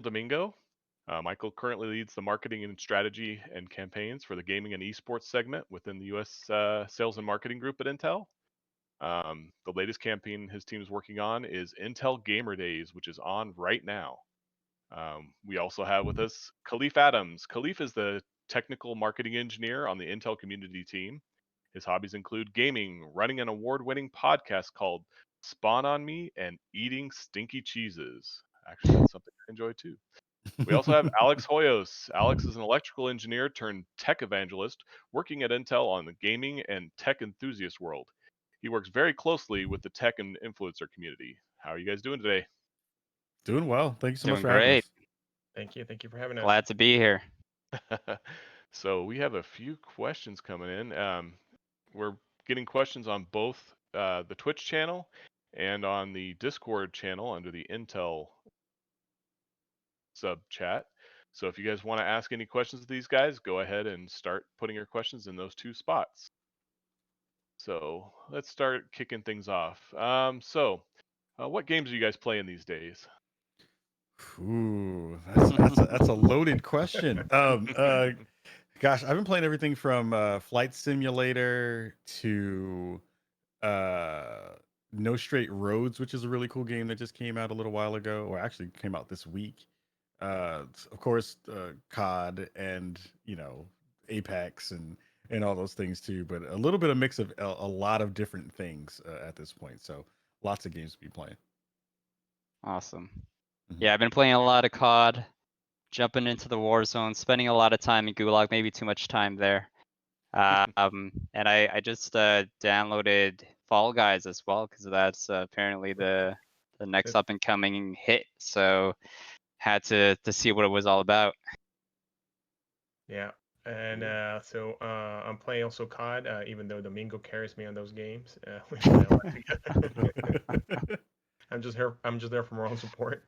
Domingo. Michael currently leads the marketing and strategy and campaigns for the gaming and esports segment within the U.S. Sales and Marketing Group at Intel. The latest campaign his team is working on is Intel Gamer Days, which is on right now. We also have with us Khalif Adams. Khalif is the technical marketing engineer on the Intel community team. His hobbies include gaming, running an award winning podcast called Spawn on Me, and eating stinky cheeses. Actually, that's something I enjoy too. We also have Alex Hoyos. Alex is an electrical engineer turned tech evangelist working at Intel on the gaming and tech enthusiast world. He works very closely with the tech and influencer community. How are you guys doing today? Doing well. Thank you so much Doing for having great. us. Thank you. Thank you for having us. Glad to be here. So we have a few questions coming in. We're getting questions on both the Twitch channel and on the Discord channel under the Intel sub chat. So if you guys want to ask any questions of these guys, go ahead and start putting your questions in those two spots. So let's start kicking things off. What games are you guys playing these days? Ooh, that's a loaded question. Gosh, I've been playing everything from Flight Simulator to uh, No Straight Roads, which is a really cool game that just came out a little while ago, or actually came out this week. Of course, COD and Apex and all those things too. But a little bit of mix of a lot of different things at this point. So lots of games to be playing. Awesome. Mhm. Yeah, I've been playing a lot of COD, jumping into the war zone, spending a lot of time in Gulag, maybe too much time there. And I just downloaded Fall Guys as well because that's apparently the next up and coming hit. So had to see what it was all about. Yeah. And so I'm playing also COD, even though Domingo carries me on those games. We play a lot together. I'm just there for moral support.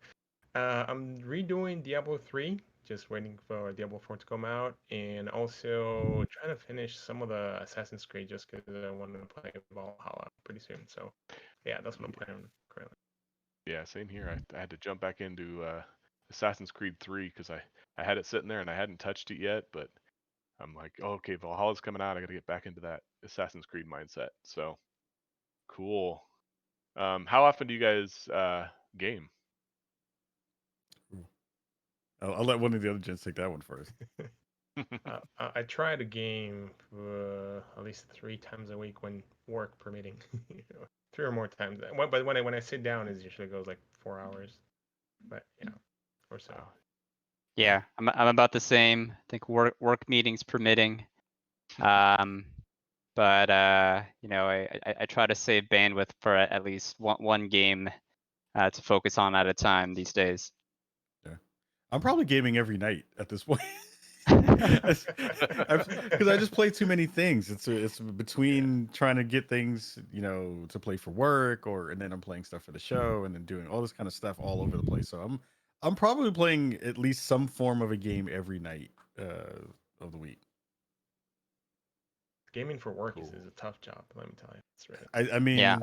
I'm redoing Diablo 3, just waiting for Diablo 4 to come out, and also trying to finish some of the Assassin's Creed just because I want to play Valhalla pretty soon. So yeah, that's what I'm playing currently. Yeah, same here. I had to jump back into Assassin's Creed 3 because I had it sitting there and I hadn't touched it yet, but I'm like, oh, okay, Valhalla's coming out. I got to get back into that Assassin's Creed mindset. So cool. How often do you guys game? Ooh. I'll let one of the other gents take that one first. I try to game at least 3 times a week when work permitting. 3 or more times. But when I sit down, it usually goes like 4 hours. But yeah, or so. Wow. Yeah, I'm about the same. I think work meetings permitting. But I try to save bandwidth for at least one game to focus on at a time these days. Yeah, I'm probably gaming every night at this point. Because I just play too many things. It's between trying to get things, to play for work, and then I'm playing stuff for the show, and then doing all this kind of stuff all over the place. So I'm probably playing at least some form of a game every night of the week. Gaming for work Cool. is a tough job. Let me tell you, it's really I mean, Yeah.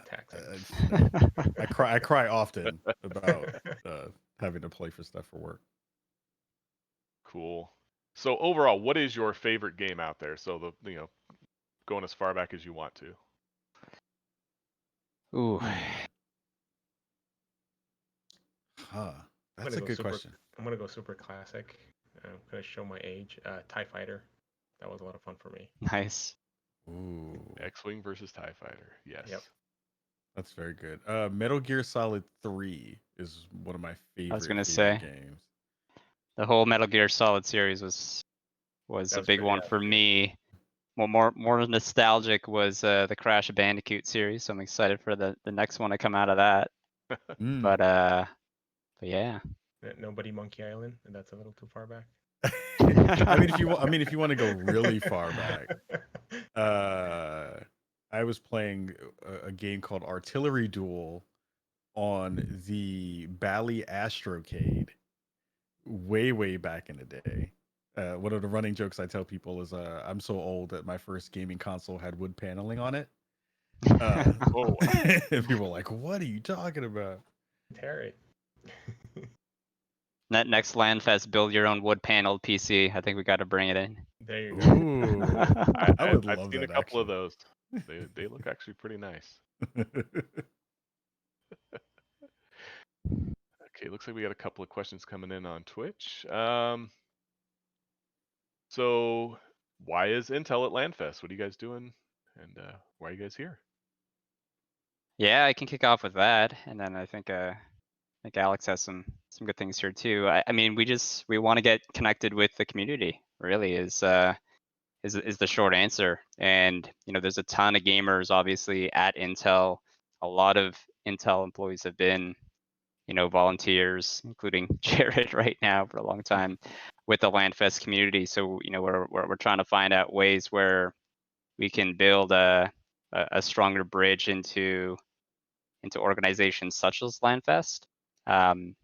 taxing. I cry often about having to play for stuff for work. Cool. So overall, what is your favorite game out there? So going as far back as you want to. Ooh. Huh. That's a good question. I'm gonna go super classic. I'm gonna show my age. TIE Fighter. That was a lot of fun for me. Nice. Ooh, X-Wing versus TIE Fighter. Yes. Yep. that's very good. Metal Gear Solid 3 is one of my I was favorite gonna say games. the whole Metal Gear Solid series was That a was big pretty one for me. Well, more nostalgic was the Crash Bandicoot series. So I'm excited for the next one to come out of that. Mm. But yeah. Nobody Monkey Island, and that's a little too far back. I mean, if you want to go really far back, I was playing a game called Artillery Duel on the Bally Astrocade way back in the day. One of the running jokes I tell people is I'm so old that my first gaming console had wood paneling on it. Oh, And people are like, what are you talking about? Terry. Next LANFest, build your own wood paneled PC. I think we got to bring it in. There you go. Ooh, I would I've love seen a that couple of actually. those. They look actually pretty nice. Okay, looks like we got a couple of questions coming in on Twitch. So why is Intel at LANFest? What are you guys doing? And why are you guys here? Yeah, I can kick off with that, and then I think Alex has some good things here too. I mean, we want to get connected with the community. Really is the short answer. And you know, there's a ton of gamers obviously at Intel. A lot of Intel employees have been, you know, volunteers, including Jared right now for a long time with the LANFest community. So you know, we're trying to find out ways where we can build a stronger bridge into organizations such as LANFest, and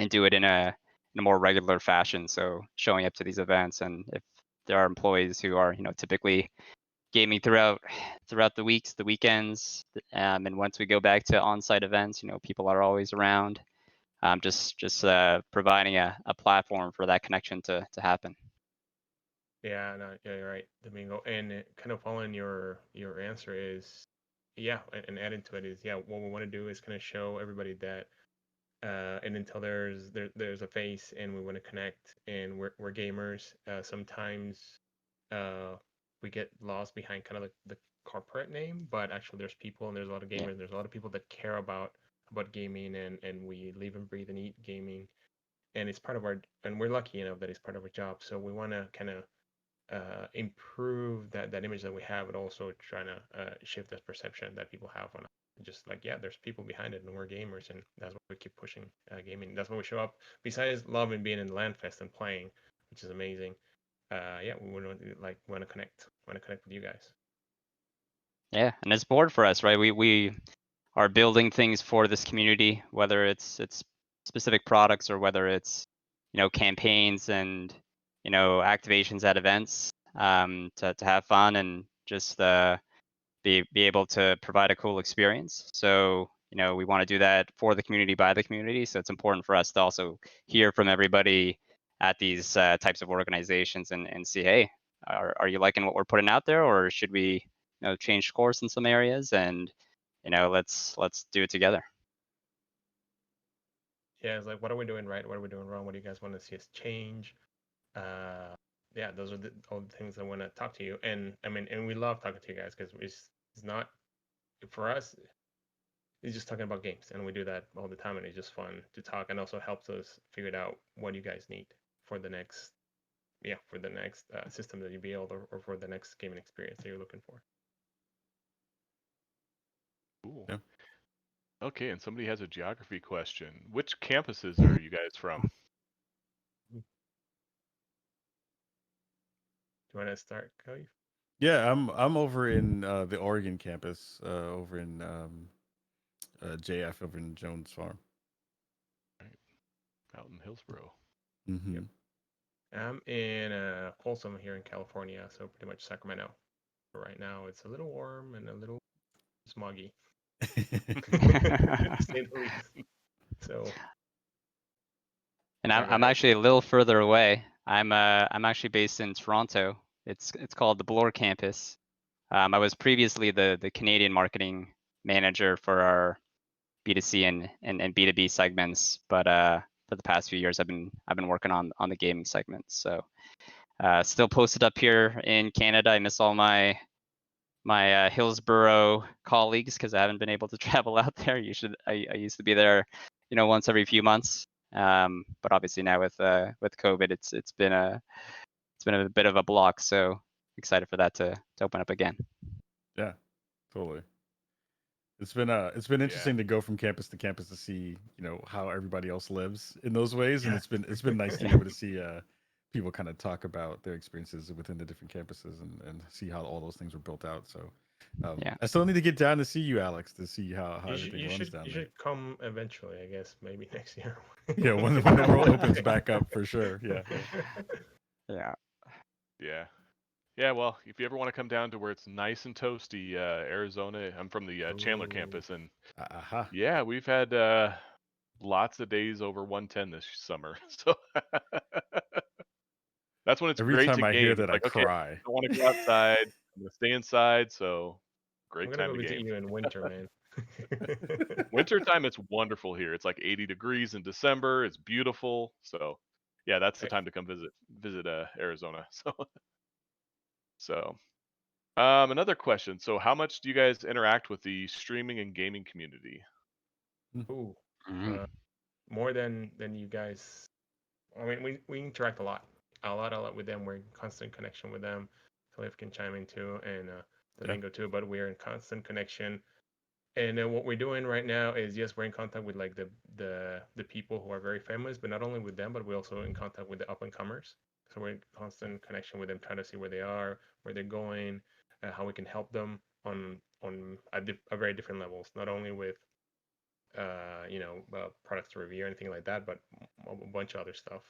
do it in a more regular fashion. So showing up to these events, and if there are employees who are, you know, typically gaming throughout the weeks, the weekends, and once we go back to on-site events, you know, people are always around. Just providing a platform for that connection to happen. Yeah, no, yeah, you're right, Domingo. And kind of following your answer is, yeah, and adding to it is, yeah, what we want to do is kind of show everybody that, and until there's a face, and we want to connect, and we're gamers. Sometimes we get lost behind kind of the corporate name, but actually there's people, and there's a lot of gamers, Yeah. and there's a lot of people that care about gaming, and we live and breathe and eat gaming, and it's part of our, and we're lucky enough that it's part of our job. So we want to kind of improve that image that we have, but also trying to shift that perception that people have on just like, yeah, there's people behind it, and we're gamers, and that's why we keep pushing gaming. That's why we show up. Besides loving being in LANFest and playing, which is amazing. Yeah, we want to connect with you guys. Yeah, and it's board for us, right? We are building things for this community, whether it's specific products or whether it's, you know, campaigns and, you know, activations at events, to have fun and just be able to provide a cool experience. So you know, we want to do that for the community, by the community. So it's important for us to also hear from everybody at these types of organizations and see, hey, are you liking what we're putting out there, or should we, you know, change course in some areas, and you know, let's do it together. Yeah, it's like, what are we doing right? What are we doing wrong? What do you guys want to see us change? Yeah, those are all the things I want to talk to you. And I mean, and we love talking to you guys, because it's not, for us, it's just talking about games, and we do that all the time, and it's just fun to talk, and also helps us figure out what you guys need for the next, system that you build, or for the next gaming experience that you're looking for. Cool. Yeah. Okay, and somebody has a geography question. Which campuses are you guys from? Do you want to start, Cody? Yeah, I'm over in the Oregon campus, over in JF, over in Jones Farm. Out in Hillsboro. Mm-hmm. Yep. I'm in Folsom here in California, so pretty much Sacramento. But right now it's a little warm and a little smoggy, to say the least. So, And sorry, go I'm ahead. actually a little further away. I'm actually based in Toronto. It's called the Bloor campus. I was previously the Canadian marketing manager for our B2C and B2B segments, but for the past few years I've been working on the gaming segments. So still posted up here in Canada. I miss all my Hillsboro colleagues because I haven't been able to travel out there. I used to be there, you know, once every few months. But obviously now with COVID, it's been a bit of a block. So excited for that to open up again. Yeah, totally. It's been interesting to go from campus to campus to see, you know, how everybody else lives in those ways, and Yeah. it's been nice to be able to see people kind of talk about their experiences within the different campuses, and see how all those things were built out. So Yeah. I still need to get down to see you, Alex, to see how You everything runs down you there. should come eventually, I guess, maybe next year. Yeah, when the world opens back up, for sure. Yeah. Yeah. Yeah. Yeah, well, if you ever want to come down to where it's nice and toasty, Arizona, I'm from the Chandler Ooh. campus, and Aha. yeah, we've had lots of days over 110 this summer. So that's when it's Every great time to I hear game. that, It's I like, okay, I cry. don't want to go outside. I'm gonna stay inside. So I'm great gonna time go to visit game. you in winter, man. Wintertime, it's wonderful here. It's like 80 degrees in December. It's beautiful. So yeah, that's the Right. time to come visit Arizona. So another question. So how much do you guys interact with the streaming and gaming community? Ooh, Mhm. more than you guys. I mean, we interact a lot with them. We're in constant connection with them. Cliff can chime in too, and Domingo too. But we're in constant connection. And then what we're doing right now is, yes, we're in contact with like the people who are very famous, but not only with them, but we're also in contact with the up and comers. So we're in constant connection with them, trying to see where they are, where they're going, how we can help them on a very different levels. Not only with products to review or anything like that, but a bunch of other stuff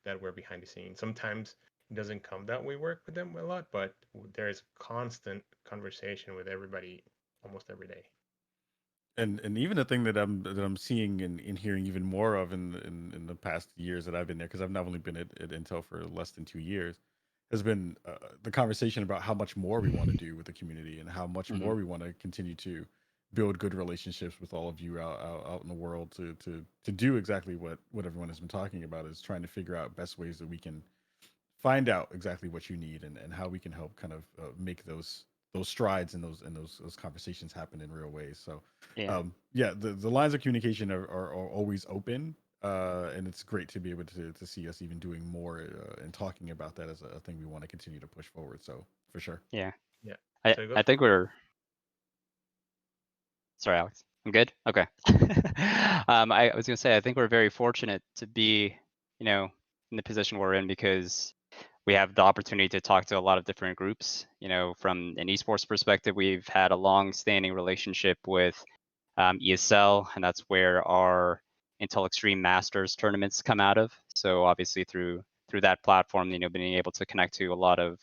that we're behind the scenes. Sometimes it doesn't come that we work with them a lot, but there is constant conversation with everybody almost every day. And even the thing that I'm seeing and hearing even more of in the past years that I've been there, because I've not only been at Intel for less than 2 years, has been the conversation about how much more we want to do with the community and how much more we want to continue to build good relationships with all of you out in the world to do exactly what everyone has been talking about, is trying to figure out best ways that we can find out exactly what you need and how we can help kind of make those strides and those conversations happen in real ways. So Yeah. yeah, the lines of communication are always open, and it's great to be able to see us even doing more and talking about that as a thing we want to continue to push forward. So for sure. Yeah. Yeah. I So it I goes think we're sorry, Alex. I'm good. Okay. I was gonna say I think we're very fortunate to be, in the position we're in because we have the opportunity to talk to a lot of different groups. From an esports perspective, we've had a long-standing relationship with ESL, and that's where our Intel Extreme Masters tournaments come out of. So obviously through that platform, being able to connect to a lot of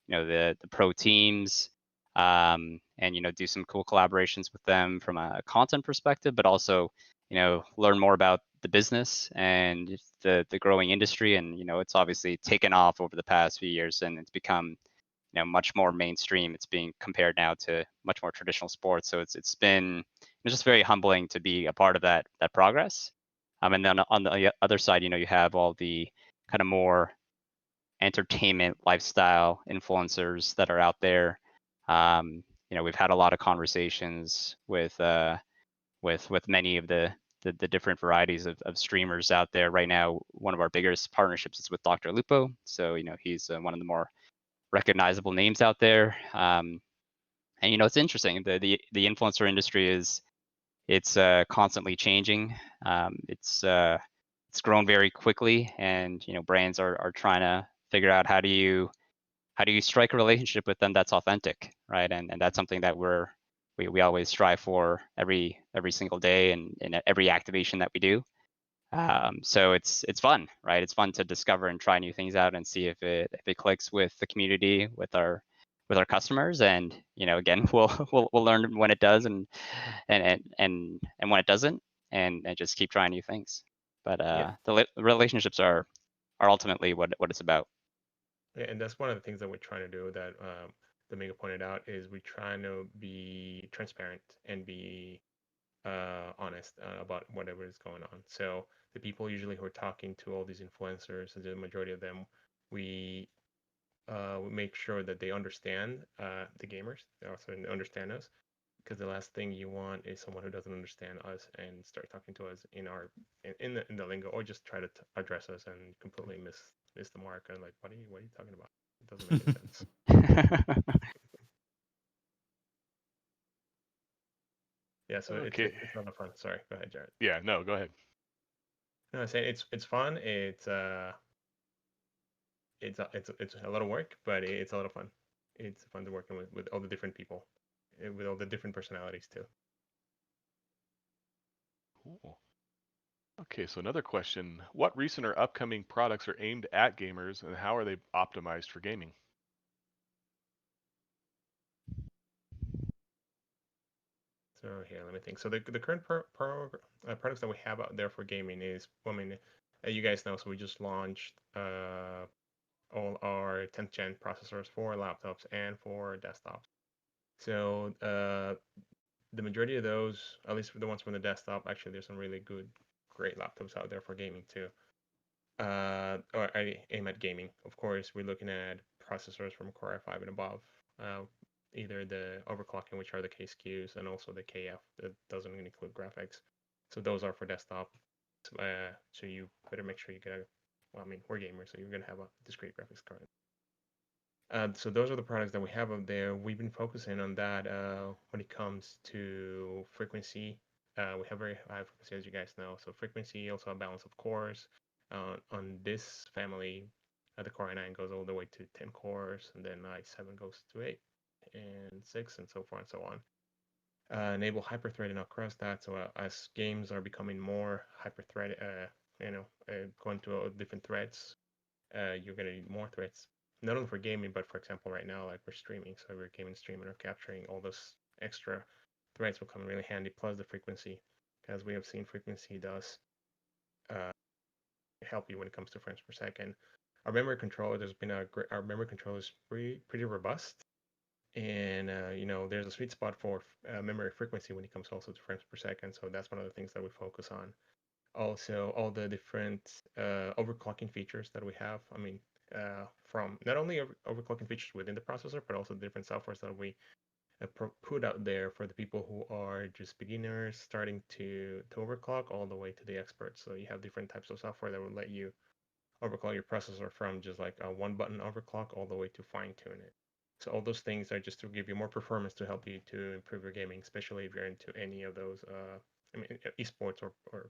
the pro teams, and do some cool collaborations with them from a content perspective, but also learn more about the business and the growing industry. And it's obviously taken off over the past few years, and it's become much more mainstream. It's being compared now to much more traditional sports. So it's been just very humbling to be a part of that progress. And then on the other side, you have all the kind of more entertainment lifestyle influencers that are out there. We've had a lot of conversations with many of the different varieties of streamers out there. Right now, one of our biggest partnerships is with Dr. Lupo. So he's one of the more recognizable names out there. And it's interesting. The influencer industry it's constantly changing. It's grown very quickly, and brands are trying to figure out how do you strike a relationship with them that's authentic, right? And that's something that we always strive for every single day and in every activation that we do. So it's fun, right? It's fun to discover and try new things out and see if it clicks with the community, with our customers, and again, we'll learn when it does and when it doesn't, and just keep trying new things. But Yeah. the relationships are ultimately what it's about. Yeah, and that's one of the things that we're trying to do that Domingo pointed out is we're trying to be transparent and be honest about whatever is going on. So the people usually who are talking to all these influencers, the majority of them, we make sure that they understand the gamers. They also understand us, because the last thing you want is someone who doesn't understand us and start talking to us in the lingo, or just try to address us and completely miss the mark and like, what are you talking about? It doesn't make any sense. Yeah, so Okay. it's not fun. Sorry, go ahead, Jared. Yeah. No. Go ahead. No, I say it's fun. It's a lot of work, but it's a lot of fun. It's fun to working with all the different people, with all the different personalities too. Cool. Okay, so another question. What recent or upcoming products are aimed at gamers and how are they optimized for gaming? So here, let me think. So the current products that we have out there for gaming is, well, I mean, you guys know, so we just launched all our 10th gen processors for laptops and for desktops. So the majority of those, at least for the ones from the desktop, actually there's some really great laptops out there for gaming too. Or I aim at gaming. Of course, we're looking at processors from Core i5 and above. Either the overclocking, which are the K SKUs, and also the KF that doesn't include graphics. So those are for desktop. So you better make sure you get a, well, I mean, we're gamers, so you're gonna have a discrete graphics card. So those are the products that we have up there. We've been focusing on that when it comes to frequency. We have very high frequency, as you guys know. So frequency, also a balance of cores. On this family, the Core i9 goes all the way to 10 cores, and then i7 goes to 8 and 6, and so forth and so on. Enable hyper-threading across that. So as games are becoming more hyper-threaded, going to different threads, you're going to need more threads. Not only for gaming, but for example, right now, like we're streaming, so we're gaming, streaming, or capturing, all those extra threads will come in really handy, plus the frequency, as we have seen frequency does help you when it comes to frames per second. Our memory controller, our memory controller is pretty robust, and there's a sweet spot for memory frequency when it comes also to frames per second. So that's one of the things that we focus on. Also, all the different overclocking features that we have. I mean, from not only overclocking features within the processor, but also the different softwares that we put out there for the people who are just beginners starting to overclock, all the way to the experts. So you have different types of software that will let you overclock your processor from just like a one button overclock all the way to fine tune it. So all those things are just to give you more performance, to help you to improve your gaming, especially if you're into any of those, esports or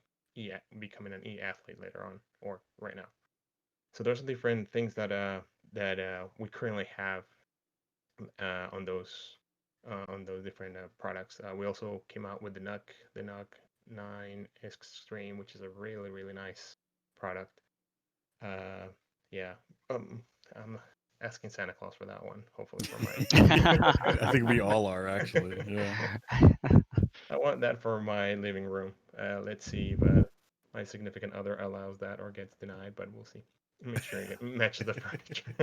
becoming an e-athlete later on or right now. So those are different things that we currently have on those different products. We also came out with the NUC 9 Extreme, which is a really nice product. Yeah. I'm asking Santa Claus for that one. Hopefully for my. I think we all are actually. Yeah. I want that for my living room. Let's see if my significant other allows that or gets denied, but we'll see. Make sure it matches the furniture.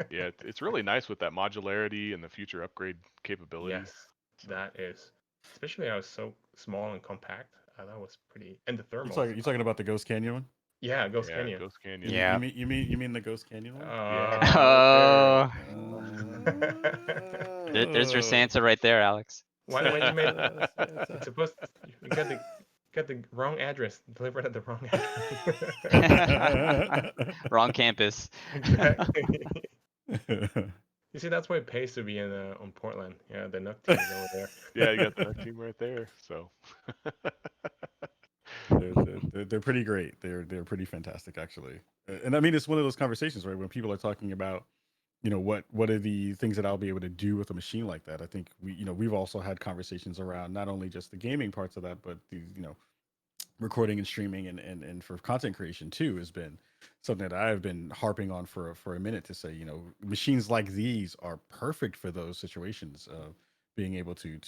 Yeah, it's really nice with that modularity and the future upgrade capabilities. Yes, that is. Especially I was so small and compact. That was pretty. And the thermals. You're talking about the Ghost Canyon one? Yeah, Ghost Yeah, Canyon. Ghost Canyon. Yeah. You mean the Ghost Canyon one? Oh, Okay. there's your Santa right there, Alex. Why you made it's supposed you got the wrong address, delivered at the wrong address. Wrong campus. Exactly. You see, that's why it pays to be in on Portland. Yeah, the NUC team is over there. Yeah, you got the team right there. So they're pretty great. They're pretty fantastic actually. And I mean, it's one of those conversations, right? When people are talking about, what are the things that I'll be able to do with a machine like that? I think we've also had conversations around not only just the gaming parts of that, but the recording and streaming and for content creation too has been something that I've been harping on for a minute to say, machines like these are perfect for those situations of being able to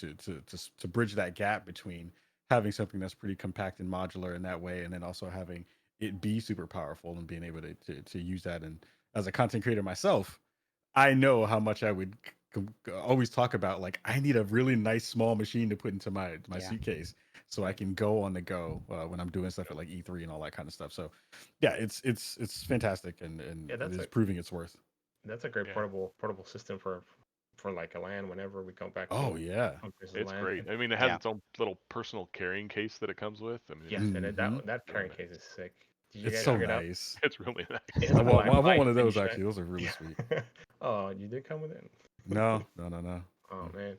bridge that gap between having something that's pretty compact and modular in that way, and then also having it be super powerful and being able to use that. And as a content creator myself, I know how much I would always talk about, like, I need a really nice small machine to put into my Yeah. suitcase so I can go on the go when I'm doing stuff at like E3 and all that kind of stuff. So yeah, it's fantastic, and it is proving its worth. That's a great portable system for like a LAN whenever we go back. Oh yeah, it's great. I mean, it has its own little personal carrying case that it comes with. I mean, yes, and that carrying case is sick. Did you it's guys so figure nice. It's really nice. I want one of those actually. Those are really sweet. Oh, you did come with it? No. Oh man.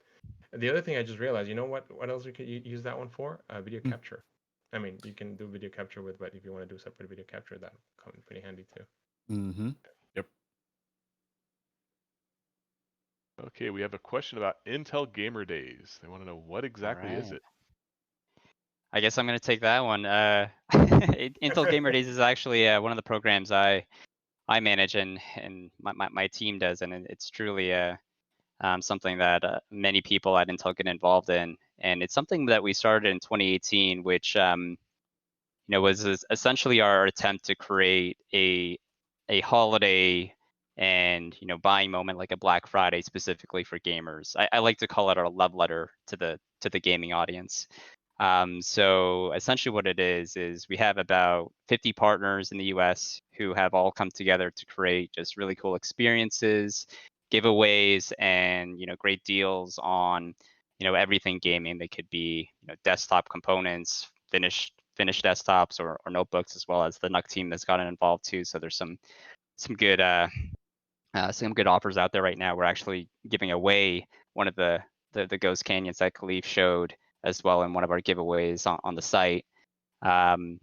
The other thing I just realized, you know what else we could use that one for? Video capture. I mean, you can do video capture with, but if you want to do separate video capture, that comes in pretty handy too. Mm-hmm. Yep. Okay, we have a question about Intel Gamer Days. They want to know what exactly is it. I guess I'm going to take that one. Intel Gamer Days is actually one of the programs I manage and my team does, and it's truly something that many people at Intel get involved in. and it's something that we started in 2018, which was essentially our attempt to create a holiday and buying moment like a Black Friday specifically for gamers. I like to call it our love letter to the gaming audience. So essentially what it is we have about 50 partners in the US who have all come together to create just really cool experiences, giveaways, and great deals on everything gaming. They could be desktop components, finished desktops or notebooks, as well as the NUC team that's gotten involved too. So there's some good offers out there right now. We're actually giving away one of the Ghost Canyons that Khalif showed as well in one of our giveaways on the site. And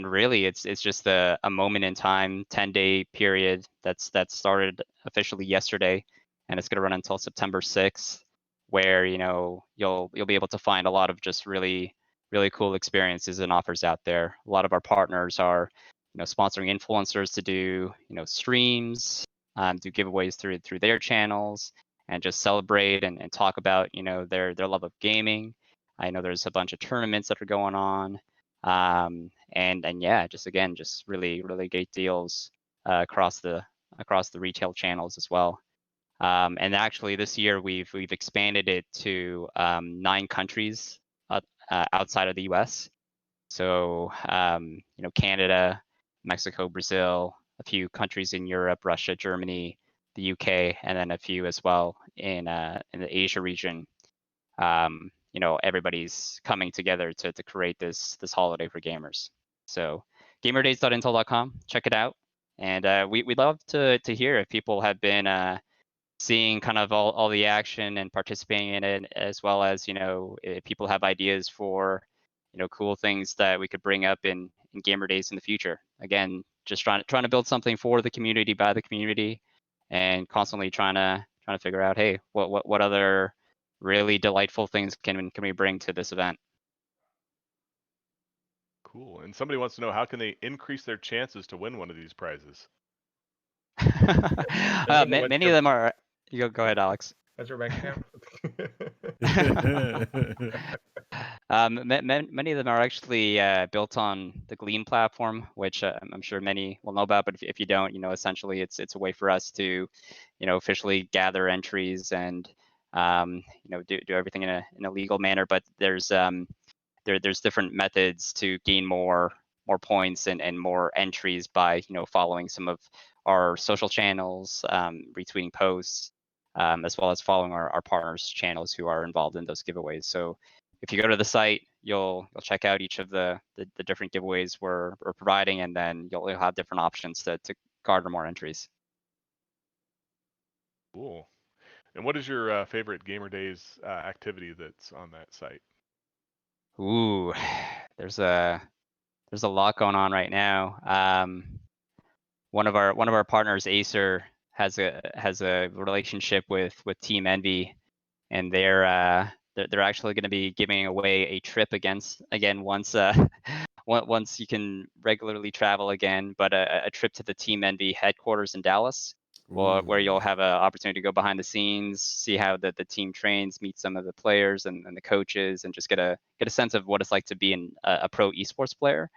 really it's just a moment in time, 10-day period that started officially yesterday, and it's going to run until September 6th, where you'll be able to find a lot of just really cool experiences and offers out there. A lot of our partners are sponsoring influencers to do streams, do giveaways through their channels, and just celebrate and talk about their love of gaming. I know there's a bunch of tournaments that are going on, and yeah, just really great deals across the retail channels as well. And actually, this year we've expanded it to 9 countries outside of the U.S. So Canada, Mexico, Brazil, a few countries in Europe, Russia, Germany, the UK, and then a few as well in the Asia region. Everybody's coming together to create this holiday for gamers. So gamerdays.intel.com, check it out. And we'd love to hear if people have been seeing kind of all the action and participating in it, as well as if people have ideas for cool things that we could bring up in Gamer Days in the future. Again, just trying to build something for the community, by the community, and constantly trying to figure out, hey, what other really delightful things can we bring to this event? Cool. And somebody wants to know, how can they increase their chances to win one of these prizes? Many of them are. You go ahead, Alex. What's your bank account? Many of them are actually built on the Gleam platform, which I'm sure many will know about. But if you don't, essentially it's a way for us to, officially gather entries and do everything in a legal manner. But there's different methods to gain more points and more entries by following some of our social channels, retweeting posts, as well as following our partners' channels who are involved in those giveaways. So if you go to the site, you'll check out each of the different giveaways we're providing, and then you'll have different options to garner more entries. Cool. And what is your favorite Gamer Days activity that's on that site? Ooh, there's a lot going on right now. One of our partners, Acer, has a relationship with Team Envy, and they're actually going to be giving away a trip again once once you can regularly travel again, but a trip to the Team Envy headquarters in Dallas, where you'll have an opportunity to go behind the scenes, see how the team trains, meet some of the players and the coaches, and just get a sense of what it's like to be a pro esports player.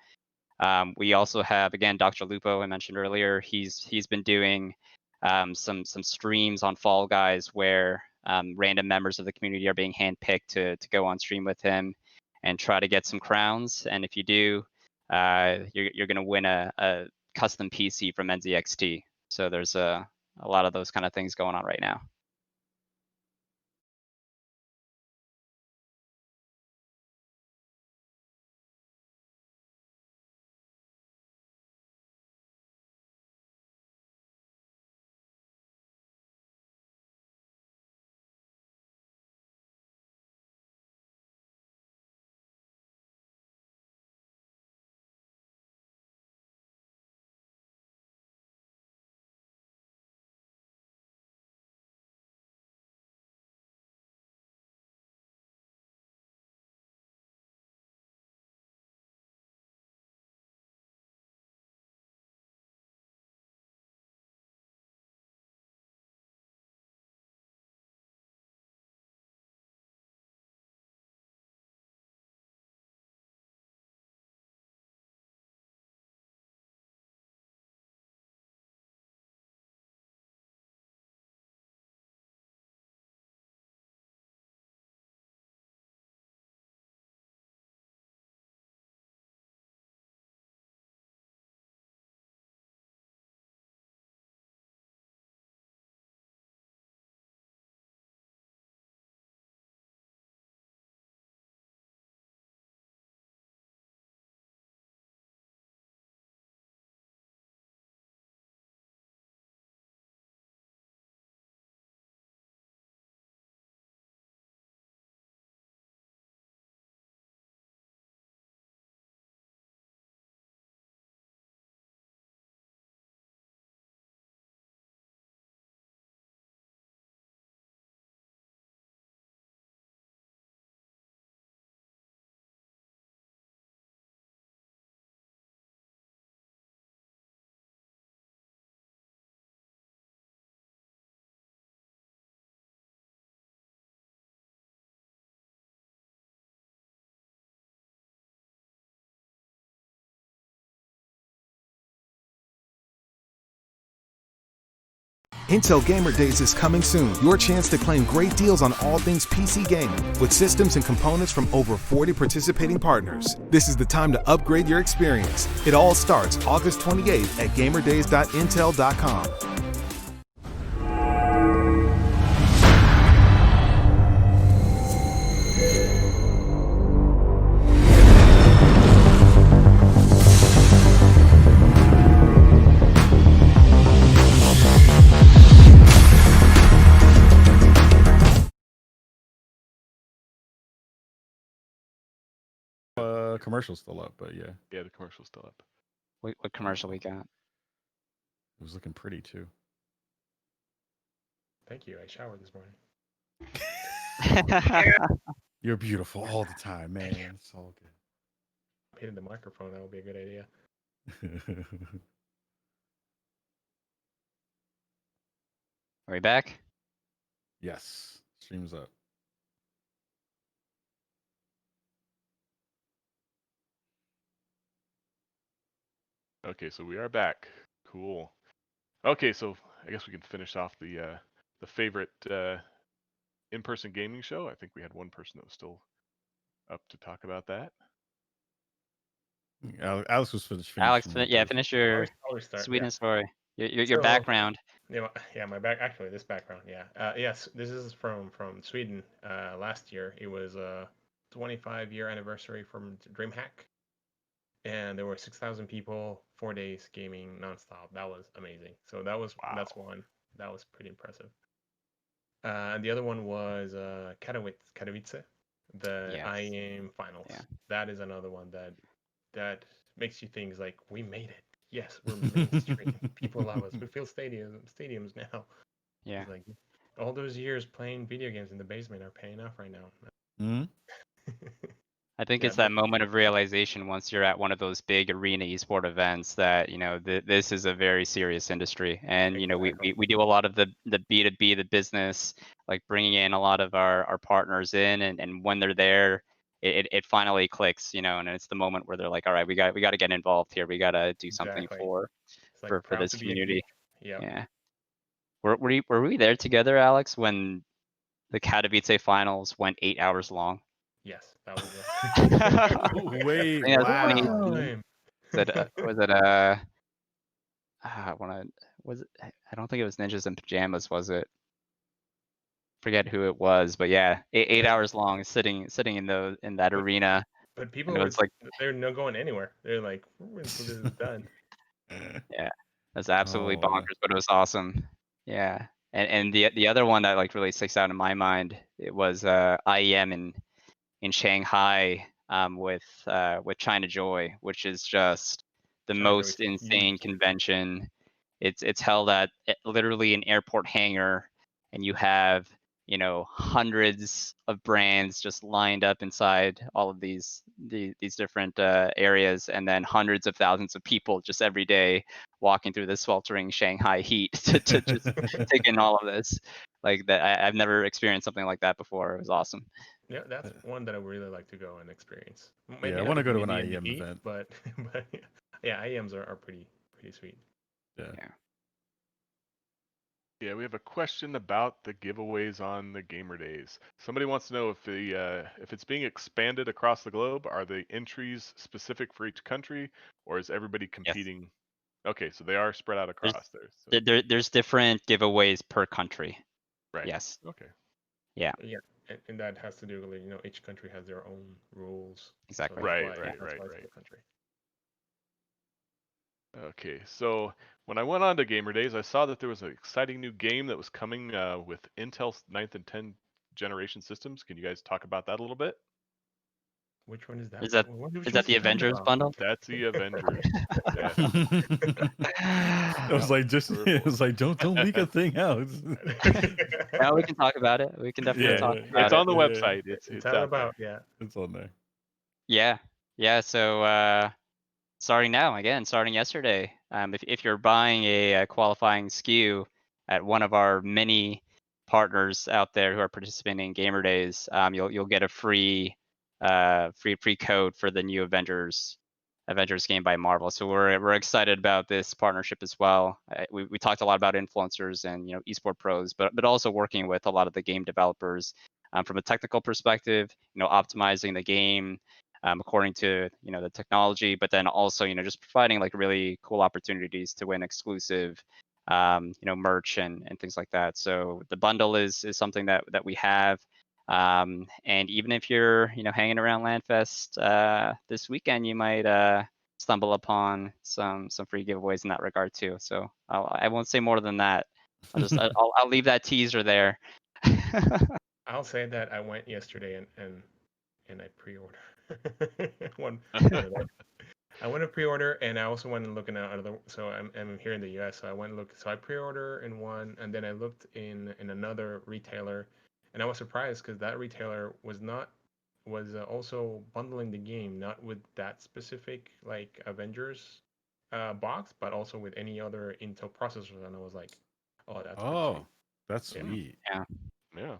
We also have, again, Dr. Lupo, I mentioned earlier. He's been doing some streams on Fall Guys where random members of the community are being handpicked to go on stream with him and try to get some crowns. And if you do, you're going to win a custom PC from NZXT. So there's a lot of those kind of things going on right now. Intel Gamer Days is coming soon. Your chance to claim great deals on all things PC gaming with systems and components from over 40 participating partners. This is the time to upgrade your experience. It all starts August 28th at gamerdays.intel.com. Commercial's still up, but yeah, Yeah, the commercial's still up. What commercial we got? it was looking pretty too. Thank you. I showered this morning. You're beautiful all the time, man. It's all Hitting the microphone, that would be a good idea. good. Are we back? Yes, stream's up. Okay, so we are back. Cool. Okay, so I guess we can finish off the favorite in-person gaming show. I think we had one person that was still up to talk about that. Alex was finished. Alex, from yeah, Thursday. finish your I'll start. Sweden Yeah. story. Your So- background. Yeah, my back. Actually, this background. Yeah. Yes, this is from Sweden. Last year, it was a 25-year anniversary from DreamHack, and there were 6,000 people, 4 days gaming nonstop. That was amazing. So that's one. That was pretty impressive. And the other one was Katowice, the Yes. IEM finals. Yeah. That is another one that makes you think like we made it. Yes, we're mainstream. People love us. We fill stadiums now. Yeah. It's like all those years playing video games in the basement are paying off right now. Hmm? I think Yeah, it's that moment of realization once you're at one of those big arena esport events that, you know, this is a very serious industry. And, you know, Exactly. we do a lot of the B2B, the business, like bringing in a lot of our partners in, and when they're there, it finally clicks, you know, and it's the moment where they're like, all right, we got to get involved here. We got to do something Exactly. for It's like proud this to be a community. geek. Yeah. Yeah. Were we there together, Alex, when the Katowice finals went 8 hours long? Yes, that was Wait, Yeah, wow. 2018. Was it I wanna was it I don't think it was Ninjas in Pajamas, was it? Forget who it was, but yeah, 8 hours long sitting in that But- arena. But people And it were was like, they're not going anywhere. They're like, until this is done. that's absolutely Oh, yeah. bonkers, but it was awesome. Yeah. And the other one that like really sticks out in my mind, it was IEM in Shanghai, with China Joy, which is just the China Joy most is insane huge. convention. It's held at literally an airport hangar, and you have, you know, hundreds of brands just lined up inside all of these different areas, and then hundreds of thousands of people just every day walking through the sweltering Shanghai heat to just take in all of this. Like that, I've never experienced something like that before. It was awesome. Yeah, that's one that I would really like to go and experience. Yeah, I not want to the go to an community and IEM the heat, event. but yeah, IEMs are pretty sweet. Yeah. Yeah, we have a question about the giveaways on the Gamer Days. Somebody wants to know if it's being expanded across the globe. Are the entries specific for each country, or is everybody competing? Okay, so they are spread out across there. So. There's different giveaways per country. Right. Yes. Okay. Yeah, and that has to do with, you know, each country has their own rules. Exactly. So Right, that's right. why it's per country. Okay, so when I went on to Gamer Days, I saw that there was an exciting new game that was coming with Intel's 9th and 10th generation systems. Can you guys talk about that a little bit? Which one is that? Is that the Avengers bundle? That's the Avengers. Yeah. I was like, it was like, don't leak a thing out. Now we can talk about it. We can definitely talk about It's it. on the Yeah. website. It's out out about there. It's on there. Yeah. So starting now, again, starting yesterday. If you're buying a qualifying SKU at one of our many partners out there who are participating in Gamer Days, you'll get a free code for the new Avengers Avengers game by Marvel. So we're excited about this partnership as well. We talked a lot about influencers and esport pros, but also working with a lot of the game developers from a technical perspective. Optimizing the game according to the technology, but then also just providing like really cool opportunities to win exclusive merch and things like that. So the bundle is something that we have. And even if you're hanging around LANFest this weekend, you might stumble upon some free giveaways in that regard too. So I won't say more than that. I'll leave that teaser there. I'll say that I went yesterday and I pre-order one. I went to pre-order, and I also went and looking at other. So I'm here in the U.S. So I went and looked. So I pre-order in one, and then I looked in another retailer, and I was surprised because that retailer was also bundling the game, not with that specific like Avengers box, but also with any other Intel processors. And I was like, oh, that's pretty sweet. That's Yeah. sweet. Yeah. Yeah.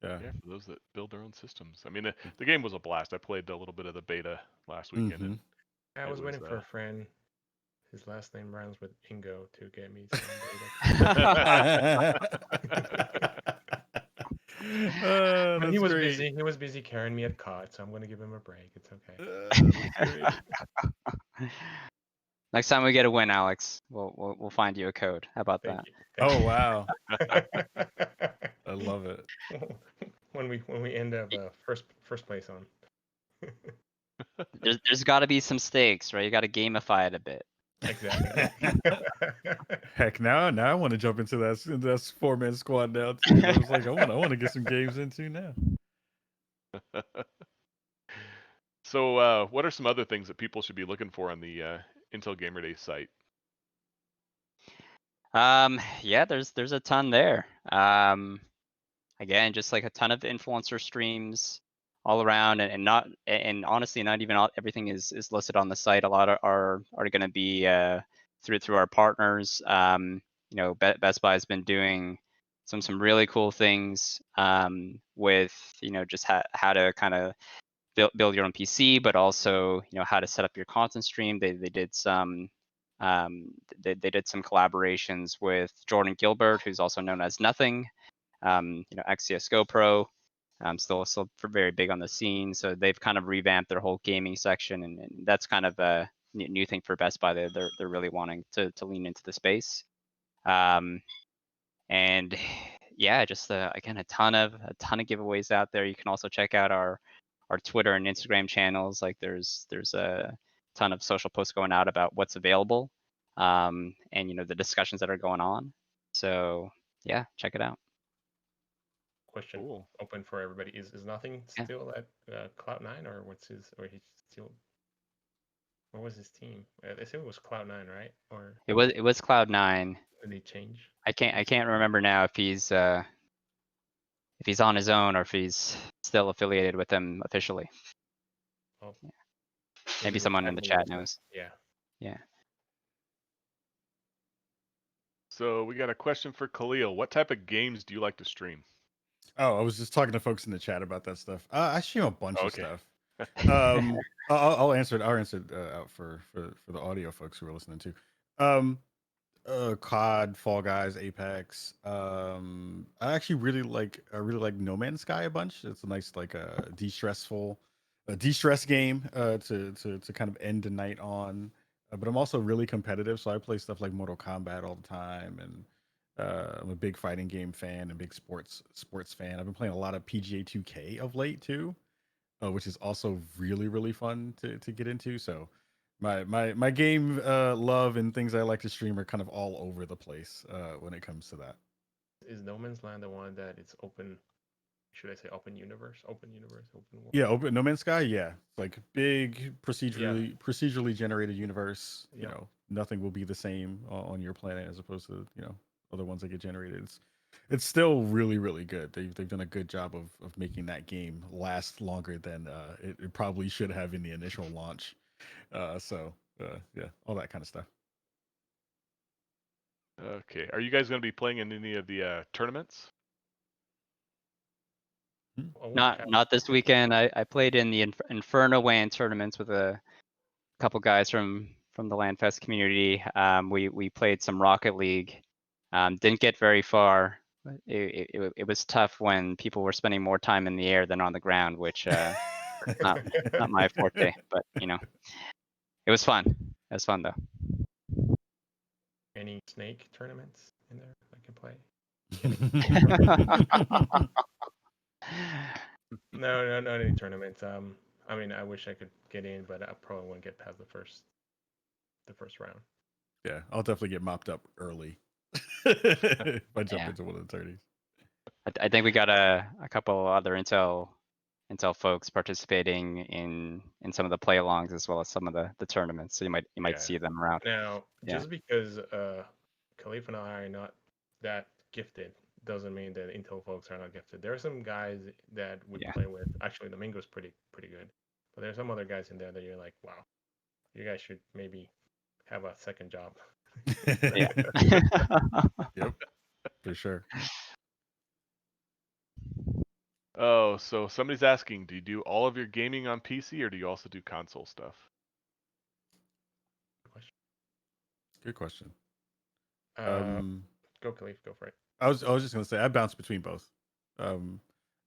Yeah. Yeah, for those that build their own systems. I mean, the game was a blast. I played a little bit of the beta last weekend, and I was it waiting was, for a friend. His last name rhymes with Ingo to get me some data. But he That's was great. busy. He was busy carrying me at COD, so I'm gonna give him a break. It's okay. That's great. Next time we get a win, Alex, we'll find you a code. How about Thank that? you. Thank Oh you. wow, I love it. when we end up first place on. There's got to be some stakes, right? You got to gamify it a bit. Exactly. Heck, now I want to jump into that 4-man squad now too. I was like, I want to get some games into now. So, what are some other things that people should be looking for on the Intel Gamer Days site? Yeah, there's a ton there. Again, just like a ton of influencer streams all around, and honestly, not even everything is listed on the site. A lot are going to be through our partners. Best Buy has been doing some really cool things with just how to kind of build your own PC, but also how to set up your content stream. They did some they did some collaborations with Jordan Gilbert, who's also known as Nothing, ex-CSGO pro, still very big on the scene. So they've kind of revamped their whole gaming section, and that's kind of a new thing for Best Buy. They're really wanting to lean into the space. And yeah, just again a ton of giveaways out there. You can also check out our Twitter and Instagram channels. Like there's a ton of social posts going out about what's available, and the discussions that are going on. So yeah, check it out. Question Cool. open for everybody. Is Nothing Yeah. still at Cloud9, or he's still? What was his team? I assume it was Cloud9, right? Or It was Cloud9. did they change? I can't remember now if he's on his own or if he's still affiliated with them officially. Oh, Yeah. because Maybe it was someone in the chat Cloud9. knows. Yeah. Yeah. So we got a question for Khalil. What type of games do you like to stream? Oh, I was just talking to folks in the chat about that stuff. I stream a bunch of Okay. stuff. I'll answer it. I'll answer it out for the audio folks who are listening to. COD, Fall Guys, Apex. I actually really like No Man's Sky a bunch. It's a nice like de-stress game to kind of end the night on. But I'm also really competitive, so I play stuff like Mortal Kombat all the time, and I'm a big fighting game fan and big sports fan. I've been playing a lot of PGA 2K of late too, which is also really fun to get into. So my game love and things I like to stream are kind of all over the place when it comes to that. Is No Man's Land the one that it's open? Should I say open universe? Open world? Yeah, open No Man's Sky. Yeah, like big procedurally generated universe. Yeah. Nothing will be the same on your planet as opposed to other ones that get generated. It's still really good. They've done a good job of making that game last longer than it probably should have in the initial launch. Yeah, all that kind of stuff. Okay. Are you guys going to be playing in any of the tournaments? Not this weekend. I played in the Inferno WAN tournaments with a couple guys from the LANFest community. We played some Rocket League. Didn't get very far. It was tough when people were spending more time in the air than on the ground, which not my forte. But it was fun. It was fun though. Any snake tournaments in there I can play? No, not any tournaments. I mean, I wish I could get in, but I probably won't get past the first round. Yeah, I'll definitely get mopped up early if I jump Yeah. into one of the tourneys. I think we got a couple other Intel folks participating in some of the play-alongs as well as some of the tournaments. So you might Yeah. see them around. Now, Yeah. just because Khalif and I are not that gifted doesn't mean that Intel folks are not gifted. There are some guys that we Yeah. play with. Actually, the Mingo's pretty good, but there's some other guys in there that you're like, wow, you guys should maybe have a second job. Yeah. Yep, for sure. Oh, so somebody's asking, do you do all of your gaming on PC or do you also do console stuff? Good question. Go Khalif, go for it. I was just gonna say I bounce between both. I've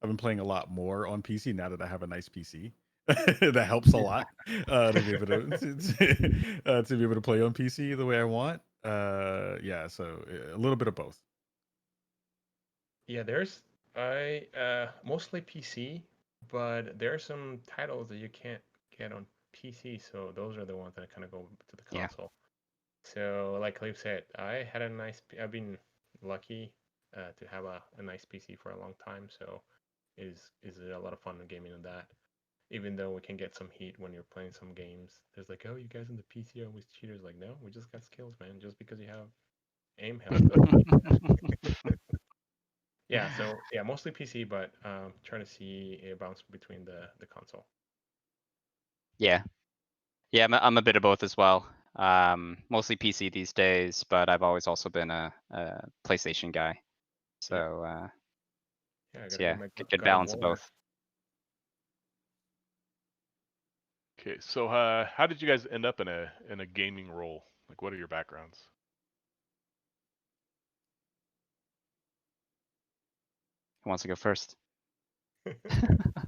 been playing a lot more on PC now that I have a nice PC. That helps a lot to be able to be able to play on PC the way I want. Yeah, so a little bit of both. Yeah, there's mostly PC, but there are some titles that you can't get on PC, so those are the ones that kind of go to the Yeah. console. So, like Khalif said, I've been lucky to have a nice PC for a long time, so is a lot of fun gaming on that. Even though we can get some heat when you're playing some games, there's like, oh, you guys on the PC are always cheaters. Like, no, we just got skills, man. Just because you have aim help doesn't mean yeah, so yeah, mostly PC, but trying to see a bounce between the console. Yeah, I'm a bit of both as well. Mostly PC these days, but I've always also been a PlayStation guy. So Yeah, I so gotta yeah, get my good God of balance of War. both. Okay, so how did you guys end up in a gaming role? Like, what are your backgrounds? Who wants to go first?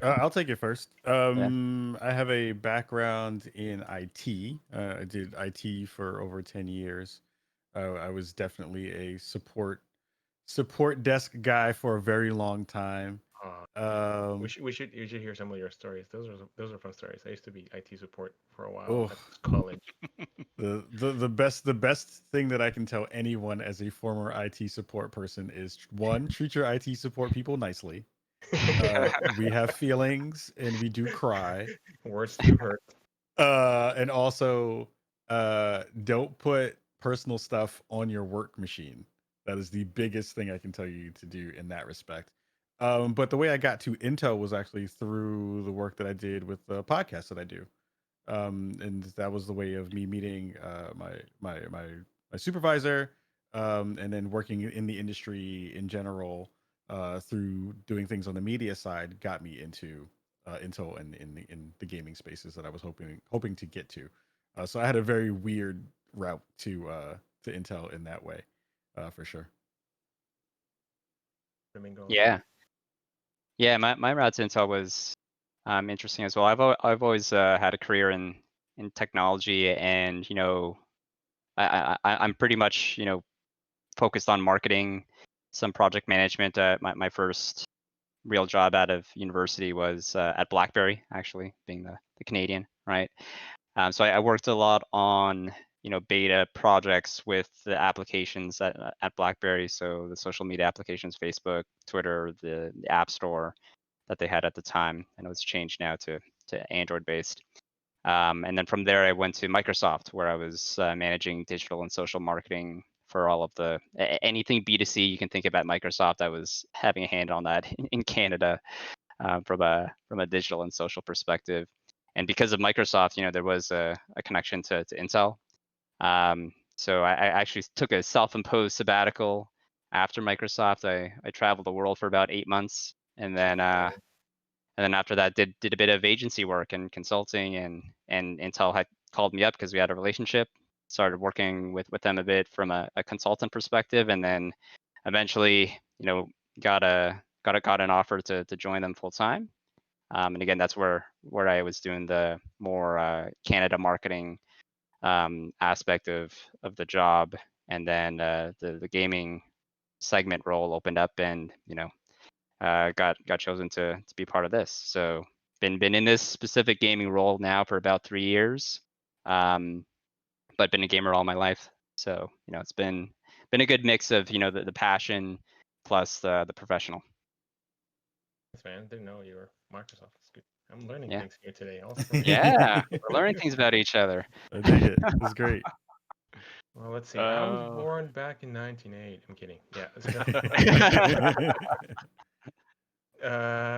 I'll take it first. I have a background in IT. I did IT for over 10 years. I was definitely a support desk guy for a very long time. You should hear some of your stories. Those are fun stories. I used to be IT support for a while Oh. at college. The best thing that I can tell anyone as a former IT support person is, one, treat your IT support people nicely. We have feelings and we do cry. Words do hurt. And also, don't put personal stuff on your work machine. That is the biggest thing I can tell you to do in that respect. But the way I got to Intel was actually through the work that I did with the podcast that I do. And that was the way of me meeting my supervisor, and then working in the industry in general, through doing things on the media side, got me into Intel and in the gaming spaces that I was hoping to get to. So I had a very weird route to Intel in that way, for sure. Domingo. Yeah, my route to Intel was interesting as well. I've always had a career in technology, and I'm pretty much focused on marketing, some project management. My first real job out of university was at BlackBerry, actually, being the Canadian, right? So I worked a lot on beta projects with the applications at BlackBerry, so the social media applications, Facebook, Twitter, the App Store that they had at the time. I know it's changed now to Android based. And then from there, I went to Microsoft, where I was managing digital and social marketing for all of the anything B2C you can think about Microsoft. I was having a hand on that in Canada, from a digital and social perspective. And because of Microsoft, there was a connection to Intel. So I actually took a self-imposed sabbatical after Microsoft. I traveled the world for about 8 months, and then after that did a bit of agency work and consulting, and Intel had called me up because we had a relationship. Started working with them a bit from a consultant perspective, and then eventually, got an offer to join them full time. And again, that's where I was doing the more Canada marketing aspect of the job, and then the gaming segment role opened up, and got chosen to be part of this. So been in this specific gaming role now for about 3 years, but been a gamer all my life. So it's been a good mix of the passion plus the professional. Thanks, man. Didn't know you were Microsoft. It's good. I'm learning Yeah. things here today. Also from you. Yeah, we're learning things about each other. I dig it. It's great. Well, let's see. I was born back in 1908. I'm kidding. Yeah.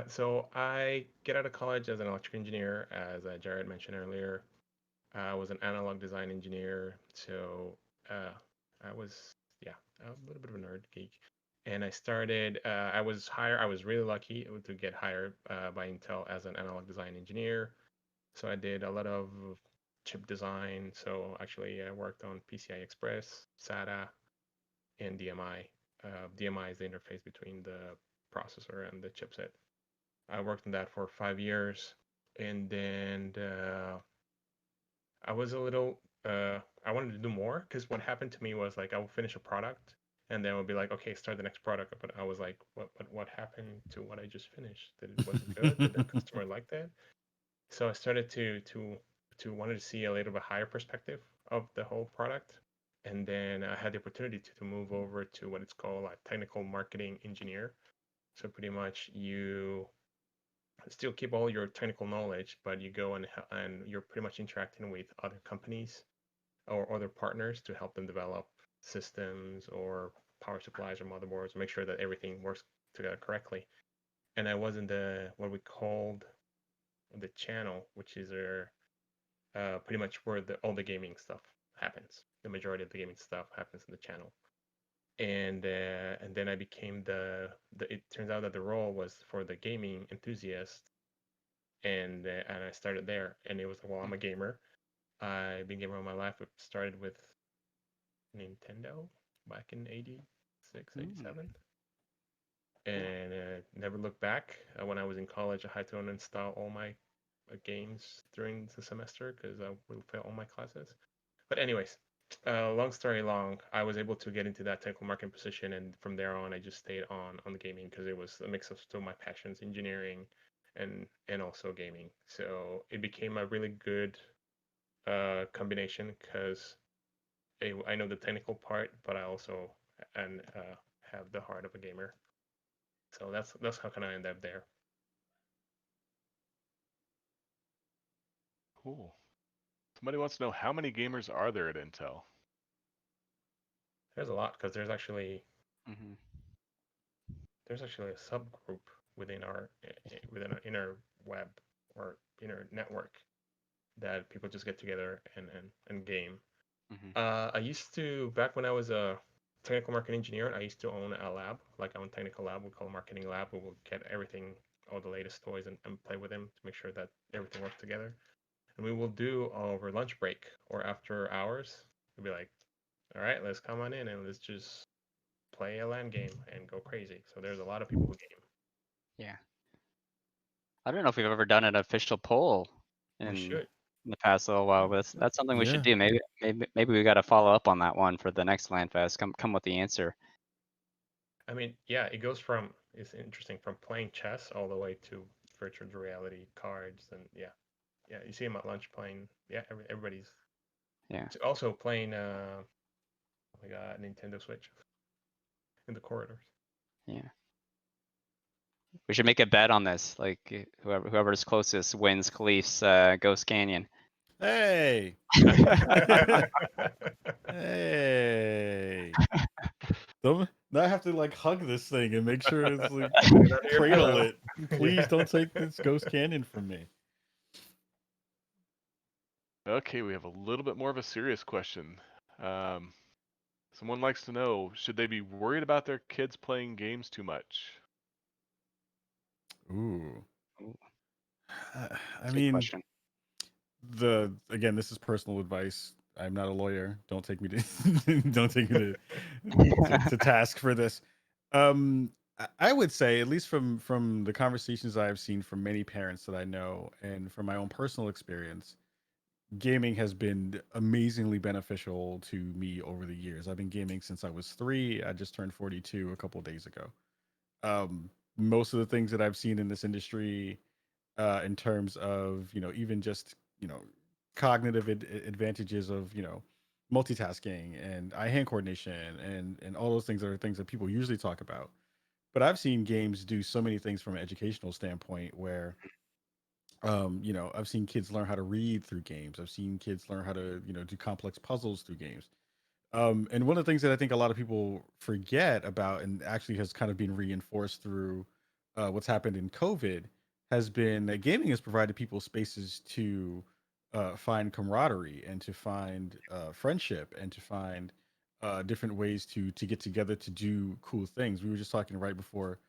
So I get out of college as an electrical engineer, as Jared mentioned earlier. I was an analog design engineer, so I was a little bit of a nerd geek. And I started. I was hired. I was really lucky to get hired by Intel as an analog design engineer. So I did a lot of chip design. So actually, I worked on PCI Express, SATA, and DMI. DMI is the interface between the processor and the chipset. I worked on that for 5 years, and then I was a little. I wanted to do more because what happened to me was like I would finish a product, and then I would be like, okay, start the next product. But I was like, what happened to what I just finished? Did it wasn't good? Did the customer like that? So I started to wanted to see a little bit higher perspective of the whole product, and then I had the opportunity to move over to what it's called a technical marketing engineer. So pretty much you still keep all your technical knowledge, but you go and you're pretty much interacting with other companies or other partners to help them develop systems or power supplies or motherboards, make sure that everything works together correctly. And I was in the what we called the channel, which is pretty much where all the gaming stuff happens. The majority of the gaming stuff happens in the channel. And then I became the. It turns out that the role was for the gaming enthusiast, and I started there. And it was well, I'm a gamer. I've been gamer all my life. It started with Nintendo back in 86, 87. And never looked back. When I was in college, I had to uninstall all my games during the semester because I will fail all my classes. But anyways, long story long, I was able to get into that technical marketing position, and from there on, I just stayed on the gaming because it was a mix of still my passions, engineering, and also gaming. So it became a really good combination because I know the technical part, but I also have the heart of a gamer. So that's how can I end up there. Cool. Somebody wants to know how many gamers are there at Intel? There's a lot because there's actually a subgroup within our inner web or inner network that people just get together and game. I used to, back when I was a technical marketing engineer, I used to own a lab, like our own technical lab. We call it marketing lab. We will get everything, all the latest toys, and play with them to make sure that everything works together. And we will do over lunch break or after hours. We'll be like, all right, let's come on in and let's just play a LAN game and go crazy. So there's a lot of people who game. Yeah. I don't know if we've ever done an official poll We in should. the past little while, but that's something we should Yeah. do. Maybe we got to follow up on that one for the next LANFest. Come with the answer. I mean, yeah, it goes from, it's interesting, from playing chess all the way to virtual reality cards, and yeah, you see them at lunch playing. Yeah, everybody's. Yeah. Also playing. We got Nintendo Switch in the corridors. Yeah. We should make a bet on this. Like whoever's closest wins Khalif's Ghost Canyon. Hey. Hey. Don't I have to like hug this thing and make sure it's like cradle it. Please don't take this Ghost Canyon from me. Okay, we have a little bit more of a serious question. Someone likes to know, should they be worried about their kids playing games too much? Ooh. I Good mean, question. again, this is personal advice. I'm not a lawyer. Don't take me to don't take me to task for this. I would say, at least from the conversations I've seen from many parents that I know, and from my own personal experience, gaming has been amazingly beneficial to me over the years. I've been gaming since I was 3. I just turned 42 a couple days ago. Most of the things that I've seen in this industry, in terms of even just cognitive advantages of multitasking and eye hand coordination and all those things are things that people usually talk about. But I've seen games do so many things from an educational standpoint where I've seen kids learn how to read through games. I've seen kids learn how to do complex puzzles through games. And one of the things that I think a lot of people forget about, and actually has kind of been reinforced through what's happened in COVID, has been that gaming has provided people spaces to find camaraderie and to find friendship and to find different ways to get together to do cool things. We were just talking right before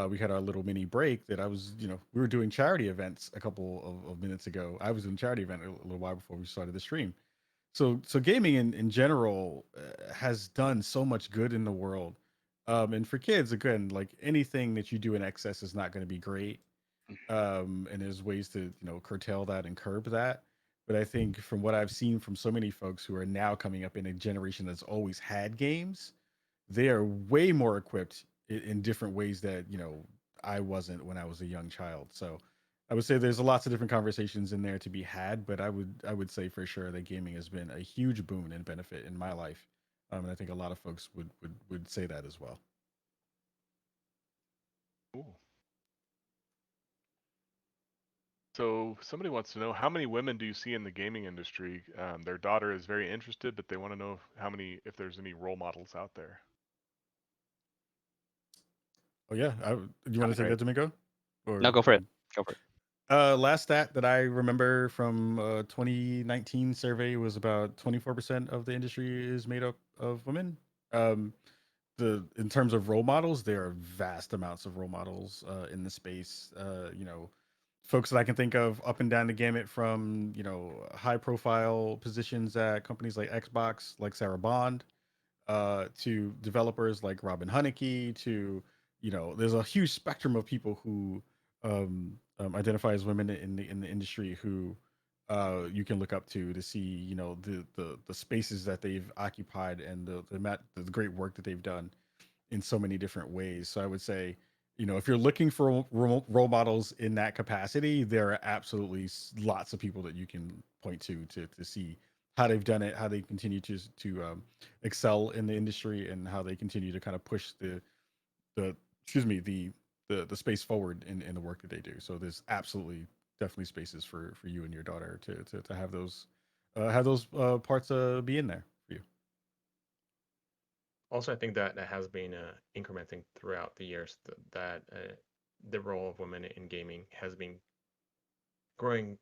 we had our little mini break that we were doing charity events a couple of minutes ago. I was doing a charity event a little while before we started the stream. So gaming in general has done so much good in the world. And for kids, again, like anything that you do in excess is not going to be great. And there's ways to curtail that and curb that. But I think from what I've seen from so many folks who are now coming up in a generation that's always had games, they are way more equipped in different ways that I wasn't when I was a young child. So I would say there's lots of different conversations in there to be had, but I would say for sure that gaming has been a huge boon and benefit in my life, and I think a lot of folks would say that as well. Cool. So somebody wants to know, how many women do you see in the gaming industry? Their daughter is very interested, but they want to know if there's any role models out there. Oh yeah, do you want to take that, Domingo? Or No, go for it. Go for it. Last stat that I remember from 2019 survey was about 24% of the industry is made up of women. Um, in terms of role models, there are vast amounts of role models in the space. Folks that I can think of up and down the gamut, from high profile positions at companies like Xbox, like Sarah Bond, to developers like Robin Hunicke, to there's a huge spectrum of people who identify as women in the industry who you can look up to see the spaces that they've occupied and the great work that they've done in so many different ways. So I would say, if you're looking for role models in that capacity, there are absolutely lots of people that you can point to see how they've done it, how they continue to excel in the industry, and how they continue to kind of push the excuse me the space forward in the work that they do. So there's absolutely definitely spaces for you and your daughter to have those parts be in there for you. Also, I think that has been incrementing throughout the years. That the role of women in gaming has been growing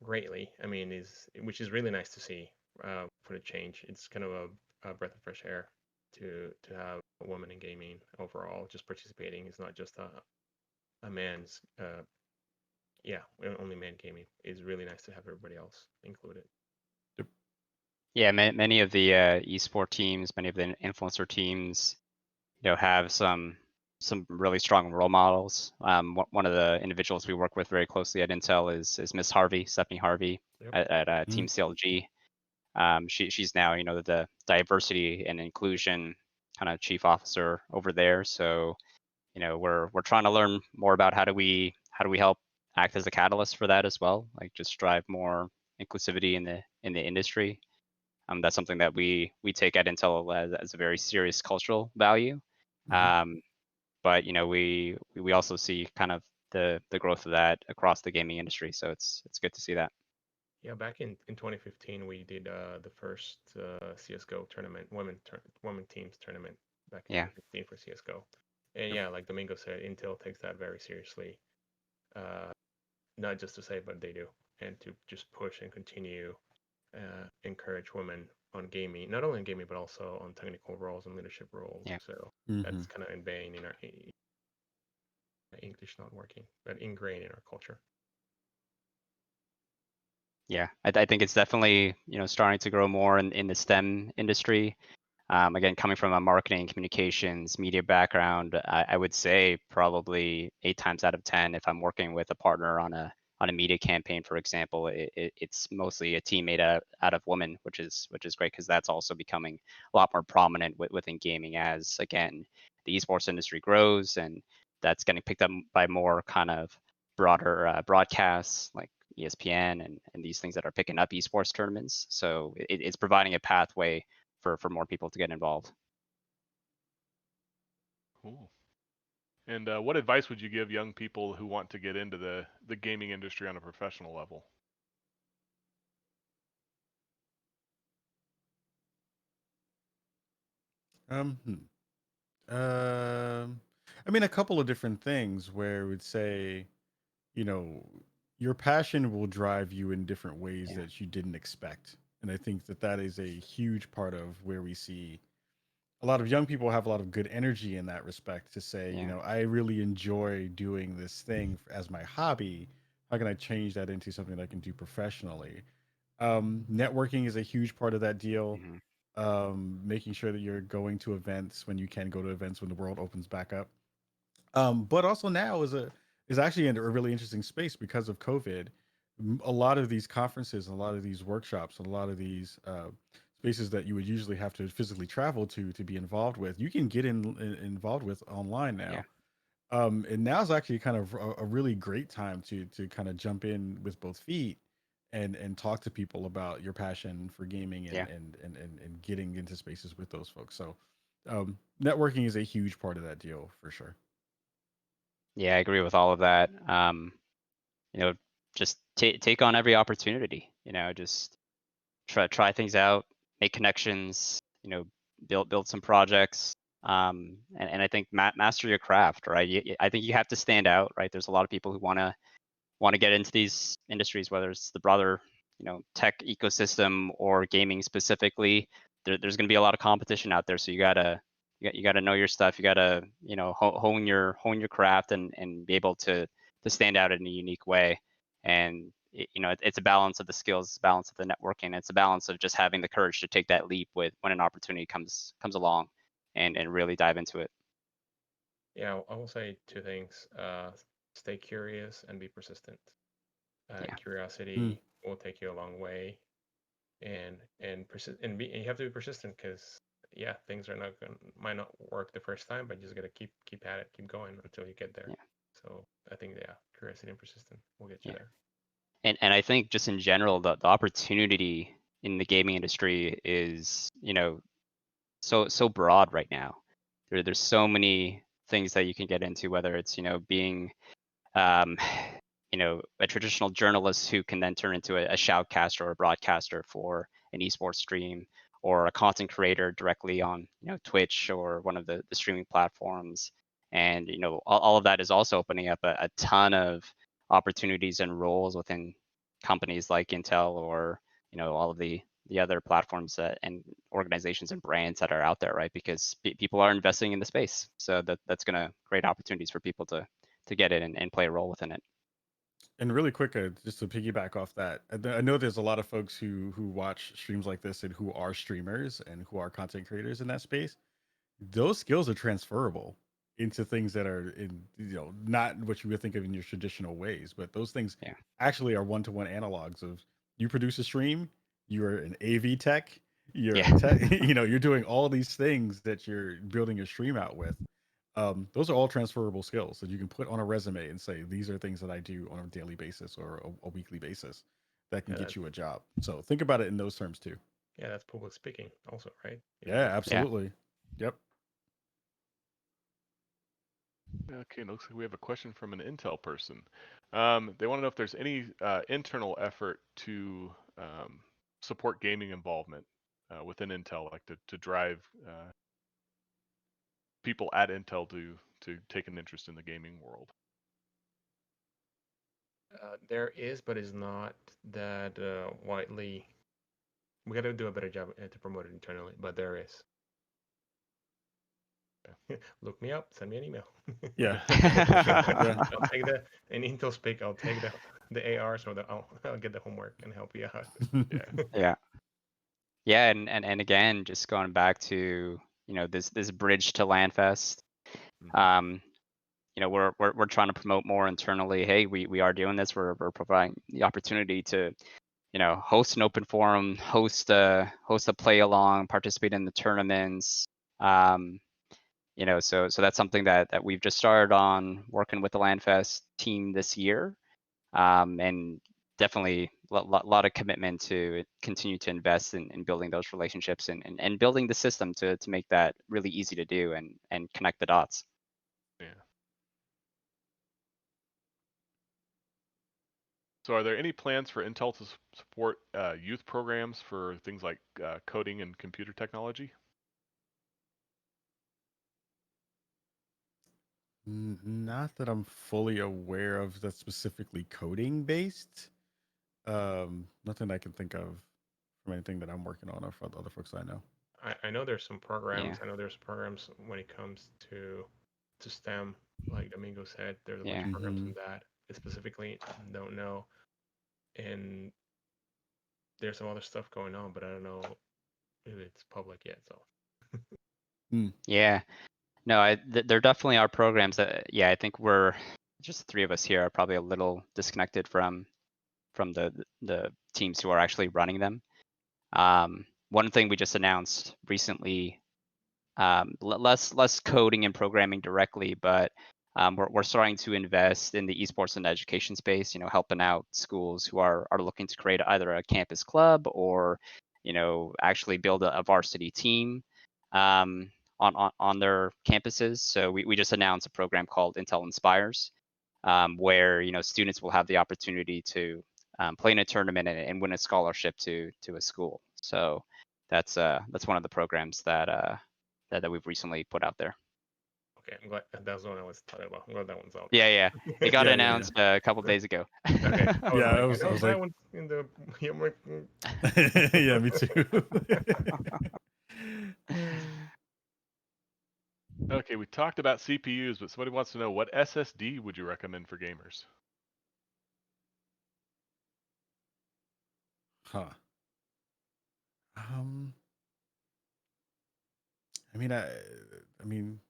greatly. I mean, which is really nice to see for the change. It's kind of a breath of fresh air to have a woman in gaming overall just participating. It's not just a man's only man gaming. It's really nice to have everybody else included. Yeah, many of the esport teams, many of the influencer teams, have some really strong role models. One of the individuals we work with very closely at Intel is Miss Harvey, Stephanie Harvey, Yep. at Team CLG. She's now the diversity and inclusion kind of chief officer over there. So we're trying to learn more about how do we help act as a catalyst for that as well, like just drive more inclusivity in the industry. That's something that we take at Intel as a very serious cultural value. Mhm. But we also see kind of the growth of that across the gaming industry. So it's good to see that. Yeah, back in 2015, we did the first CS:GO tournament, women teams tournament back in Yeah. 2015 for CS:GO. And yeah, like Domingo said, Intel takes that very seriously. Not just to say, but they do, and to just push and continue encourage women on gaming, not only in gaming but also on technical roles and leadership roles. Yeah. So that's Mhm. kind of ingrained in our English not working, but ingrained in our culture. Yeah, I think it's definitely starting to grow more in the STEM industry. Again, coming from a marketing, communications, media background, I would say probably 8 times out of 10, if I'm working with a partner on a media campaign, for example, it's mostly a team made out of women, which is great because that's also becoming a lot more prominent within gaming as again the esports industry grows and that's getting picked up by more kind of broader broadcasts like ESPN and these things that are picking up esports tournaments. So it's providing a pathway for more people to get involved. Cool. And what advice would you give young people who want to get into the gaming industry on a professional level? Um, hmm. I mean, a couple of different things where I would say, you know, your passion will drive you in different ways Yeah. that you didn't expect. And I think that that is a huge part of where we see a lot of young people have a lot of good energy in that respect to say, Yeah. I really enjoy doing this thing as my hobby. How can I change that into something that I can do professionally? Networking is a huge part of that deal. Hmm. Making sure that you're going to events when you can go to events when the world opens back up. But also now is actually in a really interesting space because of COVID. A lot of these conferences, a lot of these workshops, a lot of these spaces that you would usually have to physically travel to be involved with, you can get involved with online Yeah. now. And now's actually kind of a really great time to kind of jump in with both feet and talk to people about your passion for gaming Yeah. and getting into spaces with those folks. So networking is a huge part of that deal for sure. Yeah, I agree with all of that. You know, just take on every opportunity. Just try things out, make connections. Build some projects. And I think master your craft, right? I think you have to stand out, right? There's a lot of people who want to get into these industries, whether it's the broader, tech ecosystem or gaming specifically. There's going to be a lot of competition out there, so you gotta know your stuff. You gotta, hone your craft and be able to stand out in a unique way. And it's a balance of the skills, it's a balance of the networking, it's a balance of just having the courage to take that leap when an opportunity comes along, and really dive into it. Yeah, I will say two things. Stay curious and be persistent. Yeah. Mm. Curiosity will take you a long way, and you have to be persistent because yeah, things are not going might not work the first time, but you just gotta keep at it, keep going until you get there. Yeah. So I think yeah, curiosity and persistent will get you Yeah. there. And I think just in general, the opportunity in the gaming industry is, so broad right now. There's so many things that you can get into, whether it's, being um, a traditional journalist who can then turn into a shoutcaster or a broadcaster for an esports stream, or a content creator directly on, Twitch or one of the streaming platforms. And, all of that is also opening up a ton of opportunities and roles within companies like Intel or, all of the other platforms and organizations and brands that are out there, right? Because people are investing in the space. So that's going to create opportunities for people to get in and play a role within it. And really quick, just to piggyback off that, I know there's a lot of folks who watch streams like this and who are streamers and who are content creators in that space. Those skills are transferable into things that are in not what you would think of in your traditional ways, but those things Yeah. actually are one-to-one analogs of you produce a stream, you're an AV tech, you're a Yeah. tech, you're doing all these things that you're building your stream out with. Those are all transferable skills that you can put on a resume and say these are things that I do on a daily basis or a weekly basis that can Yeah, get you a job. So think about it in those terms too. yeah, that's public speaking also, right? Yeah, absolutely. Yep. Okay, looks like we have a question from an Intel person. They want to know if there's any internal effort to support gaming involvement within Intel, like to drive people at Intel to take an interest in the gaming world. There is, but it's not that widely. We got to do a better job to promote it internally, but there is. Look me up. Send me an email. Yeah. Yeah. I'll take an Intel spec. I'll take the AR, so that I'll get the homework and help you out. Yeah. Yeah, and again, just going back to, this bridge to LANFest. Mhm. We're trying to promote more internally. Hey, we are doing this. We're providing the opportunity to, host an open forum, host a play along, participate in the tournaments. So that's something that we've just started on working with the LANFest team this year. And definitely a lot of commitment to continue to invest in building those relationships and building the system to make that really easy to do and connect the dots. Yeah. So, are there any plans for Intel to support youth programs for things like coding and computer technology? Not that I'm fully aware of that's specifically coding based. Nothing I can think of from anything that I'm working on or for the other folks I know. I know there's some programs. Yeah. I know there's programs when it comes to STEM, like Domingo said. There's a bunch Yeah. of programs Mhm. in that. I specifically don't know, and there's some other stuff going on, but I don't know if it's public yet. So Yeah. No, there definitely are programs that, yeah, I think we're just the three of us here are probably a little disconnected from the teams who are actually running them. One thing we just announced recently, less coding and programming directly, but we're starting to invest in the esports and education space. Helping out schools who are looking to create either a campus club or, actually build a varsity team on their campuses. So we just announced a program called Intel Inspires, where students will have the opportunity to play in a tournament and win a scholarship to a school. So that's one of the programs that we've recently put out there. okay, I'm glad that's the one I was talking about. I'm glad that one's out. Yeah. It got Yeah, announced a couple of days ago. Okay. I was Yeah, like, I was that like, one's in the yeah, me too. Okay, we talked about CPUs, but somebody wants to know what SSD would you recommend for gamers? Huh. Um, I mean, I mean,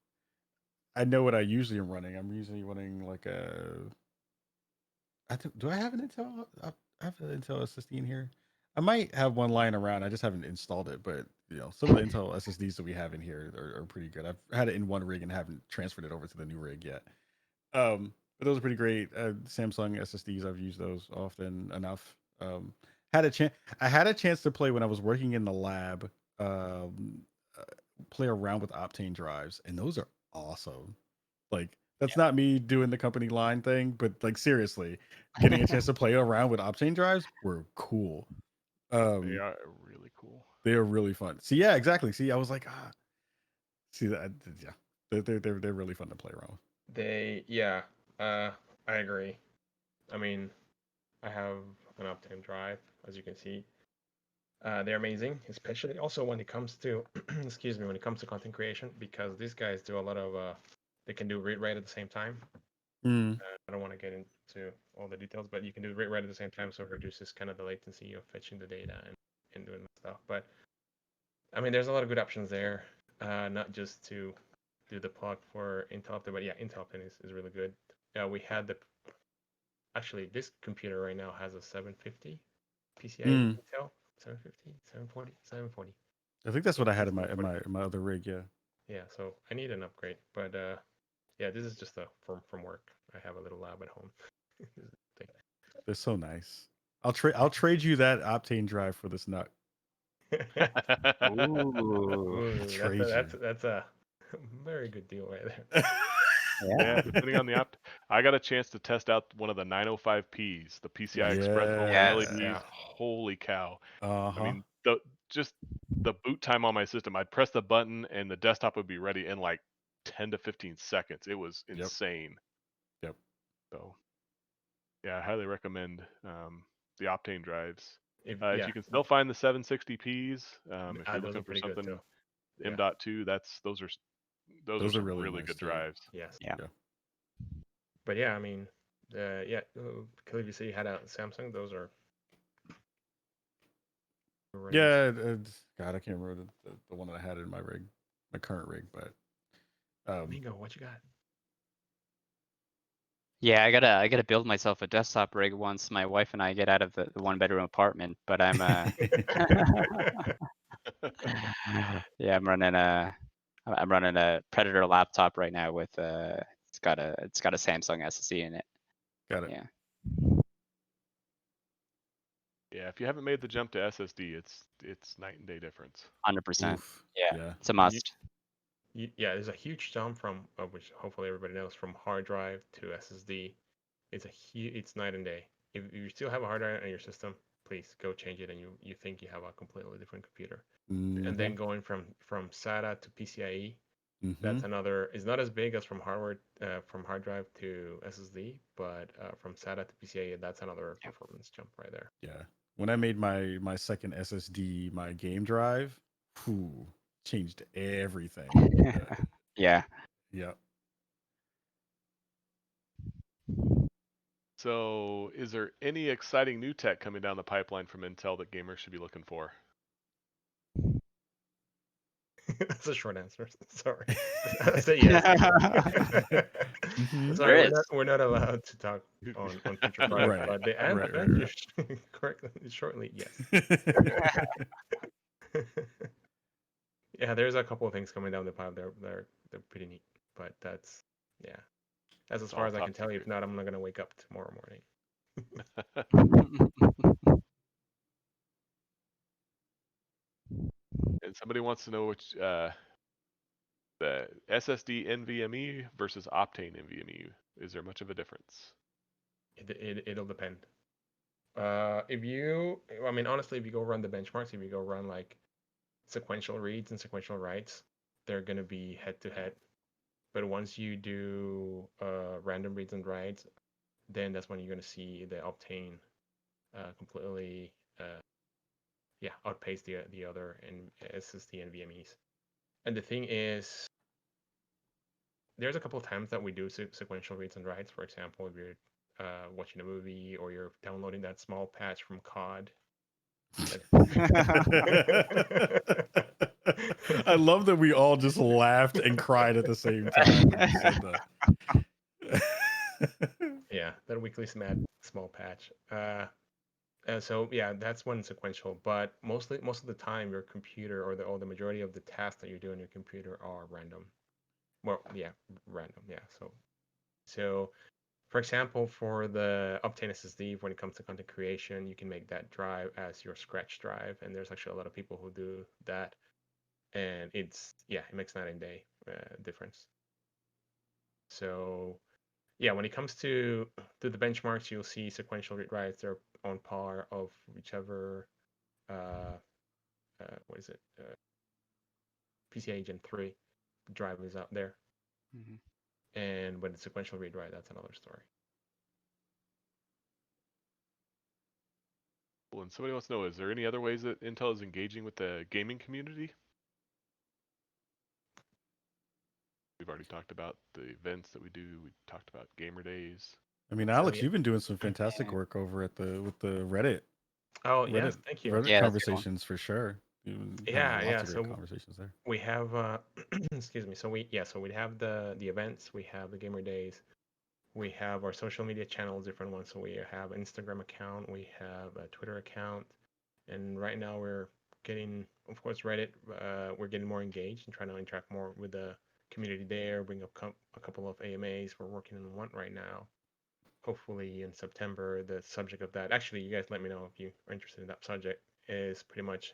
I know what I usually am running. I'm usually running like do I have an Intel? I have an Intel SSD in here. I might have one lying around. I just haven't installed it, but some of the Intel SSDs that we have in here are pretty good. I've had it in one rig and haven't transferred it over to the new rig yet. But those are pretty great. Samsung SSDs, I've used those often enough. Had a chance. I had a chance to play when I was working in the lab. Uh, Play around with Optane drives, and those are awesome. Like that's not me doing the company line thing, but like seriously, getting a chance to play around with Optane drives were cool. They Um, are really cool. they are really fun. See, yeah, exactly. See, I was like, see that, yeah, they're really fun to play around with. Yeah, I agree. I mean, I have an Optane drive, as you can see. They're amazing, especially also when it comes to, excuse me, when it comes to content creation, because these guys do a lot of, they can do read write at the same time. Mm. I don't want to get into all the details, but you can do read write at the same time, so it reduces kind of the latency of fetching the data and doing stuff. But I mean, there's a lot of good options there, not just to do the plug for Intel Optane, but yeah, Intel Optane is really good. We had actually this computer right now has a 750 PCIe Mm. Intel 750, 740, 740. I think that's what I had in 740. my other rig. Yeah. Yeah, so I need an upgrade, but yeah, this is just a from work. I have a little lab at home. They're so nice. I'll trade you that Optane drive for this nut. Ooh. Ooh, Trade you. that's a very good deal right there. Yeah, depending on the I got a chance to test out one of the 905Ps, the PCI Express only Yes. LEDs. Yeah. Holy cow! Uh I huh. mean, just the boot time on my system. I'd press the button and the desktop would be ready in like 10 to 15 seconds. It was Yep. insane. Yep. So, yeah, I highly recommend the Optane drives. If Yeah, you can still find the 760Ps, if you're those are looking for pretty good something too. Yeah. M.2, those are Those are some really nice good too. drives. Yes. Yeah. But yeah, I mean, Caleb, you say you had a Samsung. Those are. Yeah, God, I can't remember the one that I had in my current rig, but Mingo, what you got? Yeah, I gotta build myself a desktop rig once my wife and I get out of the 1-bedroom apartment. But I'm yeah, I'm running a Predator laptop right now with it's got a Samsung SSD in it. got it. Yeah. Yeah, if you haven't made the jump to SSD, it's night and day difference. 100%. Oof. Yeah, it's a must. Yeah, there's a huge jump from which hopefully everybody knows, from hard drive to SSD. It's night and day. If you still have a hard drive on your system, please go change it, and you think you have a completely different computer. And then going from SATA to PCIe, that's another. It's not as big as from hard drive to SSD, but from SATA to PCIe, that's another performance jump right there. Yeah. When I made my second SSD, my game drive, changed everything. Yeah. Yep. So, is there any exciting new tech coming down the pipeline from Intel that gamers should be looking for? That's a short answer. Sorry. I say yes. Sorry, we're not allowed to talk on future products, Right. but the answer correctly shortly, yes. Yeah, there's a couple of things coming down the pipe. They're pretty neat, but that's as far as I can tell you. If not, I'm not gonna wake up tomorrow morning. And somebody wants to know which the SSD NVMe versus Optane NVMe. Is there much of a difference? It'll depend. I mean, honestly, if you go run the benchmarks, if you go run like sequential reads and sequential writes, they're gonna be head to head. But once you do random reads and writes, then that's when you're gonna see the Optane completely outpace the other SSD and NVMe's. And the thing is, there's a couple of times that we do sequential reads and writes. For example, if you're watching a movie or you're downloading that small patch from COD. I love that we all just laughed and cried at the same time when you said that. Yeah, that weekly small patch. So yeah, that's one sequential. But most of the time, your computer or the majority of the tasks that you do on your computer are random. Well, yeah, random. Yeah. So for example, for the Optane SSD, when it comes to content creation, you can make that drive as your scratch drive, and there's actually a lot of people who do that, and it makes night and day difference. So yeah, when it comes to the benchmarks, you'll see sequential read writes. They're on par of whichever what is it PCIe Gen 3 drive is out there. And when it's sequential read write, that's another story. Well, and somebody wants to know, is there any other ways that Intel is engaging with the gaming community? We've already talked about the events that we do. We talked about gamer days. I mean, Alex, you've been doing some fantastic work over with the Reddit. Oh, yes, thank you. Reddit conversations for sure. Yeah. So conversations there. We have excuse me. So we have the events. We have the gamer days. We have our social media channels, different ones. So we have an Instagram account. We have a Twitter account. And right now we're getting, of course, Reddit. We're getting more engaged and trying to interact more with the community there. Bring up a couple of AMAs. We're working on one right now. Hopefully in September, the subject of that. Actually, you guys let me know if you are interested in that subject. Is pretty much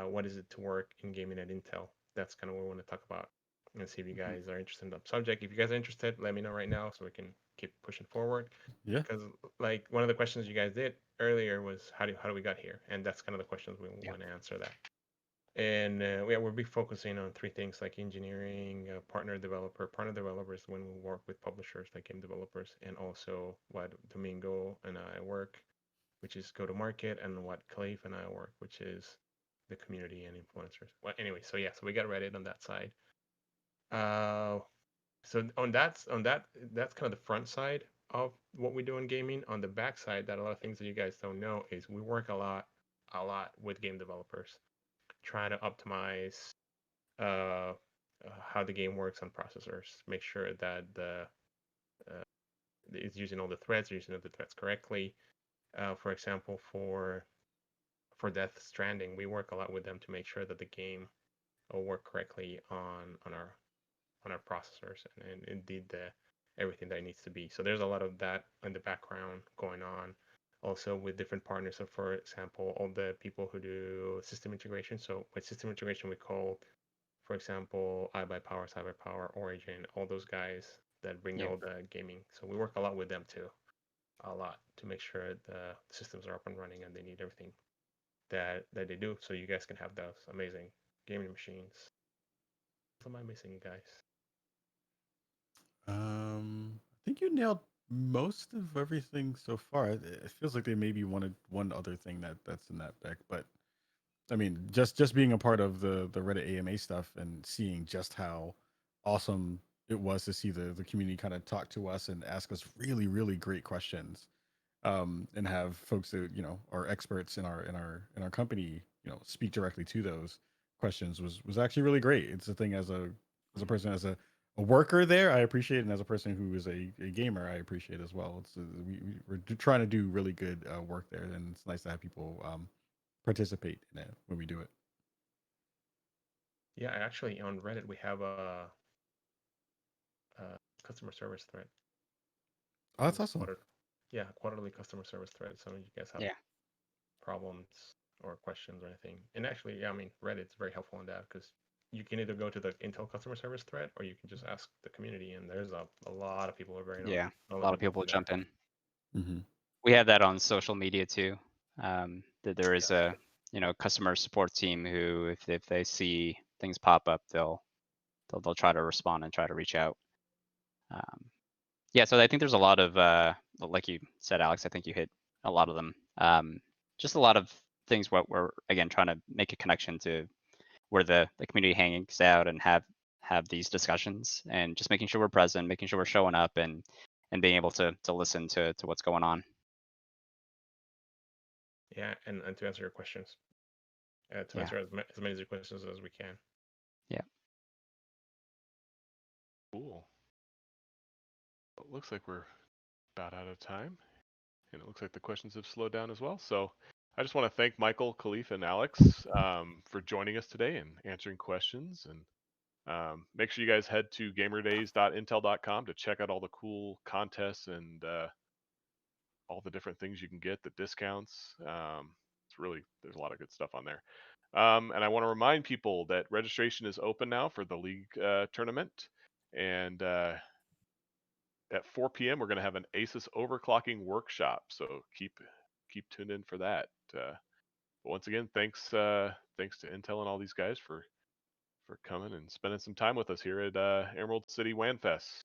what is it to work in gaming at Intel. That's kind of what we want to talk about and see if you guys are interested in that subject. If you guys are interested, let me know right now so we can keep pushing forward. Yeah. Because like one of the questions you guys did earlier was how do we got here, and that's kind of the questions we want to answer that. And we'll be focusing on three things like engineering, partner developers when we work with publishers like game developers, and also what Domingo and I work, which is go to market, and what Khalif and I work, which is the community and influencers. Well, anyway, so we got Reddit on that side. So that's kind of the front side of what we do in gaming. On the back side, that a lot of things that you guys don't know is we work a lot with game developers, trying to optimize how the game works on processors, make sure that it's using all the threads, using all the threads correctly. For example, for Death Stranding, we work a lot with them to make sure that the game will work correctly on our processors and indeed everything that it needs to be. So there's a lot of that in the background going on. Also with different partners. So for example, all the people who do system integration. So with system integration, we call, for example, iBuyPower, CyberPower, Origin, all those guys that bring all the gaming. So we work a lot with them too, a lot, to make sure the systems are up and running and they need everything that they do. So you guys can have those amazing gaming machines. What am I missing, guys? I think you nailed most of everything so far. It feels like they maybe wanted one other thing that's in that deck, but I mean, just being a part of the Reddit AMA stuff and seeing just how awesome it was to see the community kind of talk to us and ask us really great questions, and have folks that are experts in our company speak directly to those questions was actually really great. It's a thing as a person, as a worker there, I appreciate it, and as a person who is a gamer, I appreciate it as well. It's we're trying to do really good work there, and it's nice to have people participate in it when we do it. Yeah, actually, on Reddit we have a customer service thread. Oh, that's awesome. Quarterly customer service thread. So you guys have problems or questions or anything. And actually, I mean, Reddit's very helpful in that because you can either go to the Intel customer service thread or you can just ask the community. And there's a lot of people who are very a lot of knowledgeable people there. jump in. Mm-hmm. We have that on social media too. That there is a customer support team who, if they see things pop up, they'll try to respond and try to reach out. So I think there's a lot of like you said, Alex. I think you hit a lot of them. Just a lot of things what we're again trying to make a connection to where the community hangs out and have these discussions, and just making sure we're present, making sure we're showing up and being able to listen to what's going on. Yeah, and to answer your questions, to answer as many of your questions as we can. Yeah. Cool. It looks like we're about out of time, and it looks like the questions have slowed down as well. So I just want to thank Michael, Khalif, and Alex for joining us today and answering questions. And make sure you guys head to gamerdays.intel.com to check out all the cool contests and all the different things you can get, the discounts. There's a lot of good stuff on there. And I want to remind people that registration is open now for the league tournament. And at 4 p.m. we're going to have an ASUS overclocking workshop. So keep tuned in for that. But once again, thanks to Intel and all these guys for coming and spending some time with us here at Emerald City WANFest.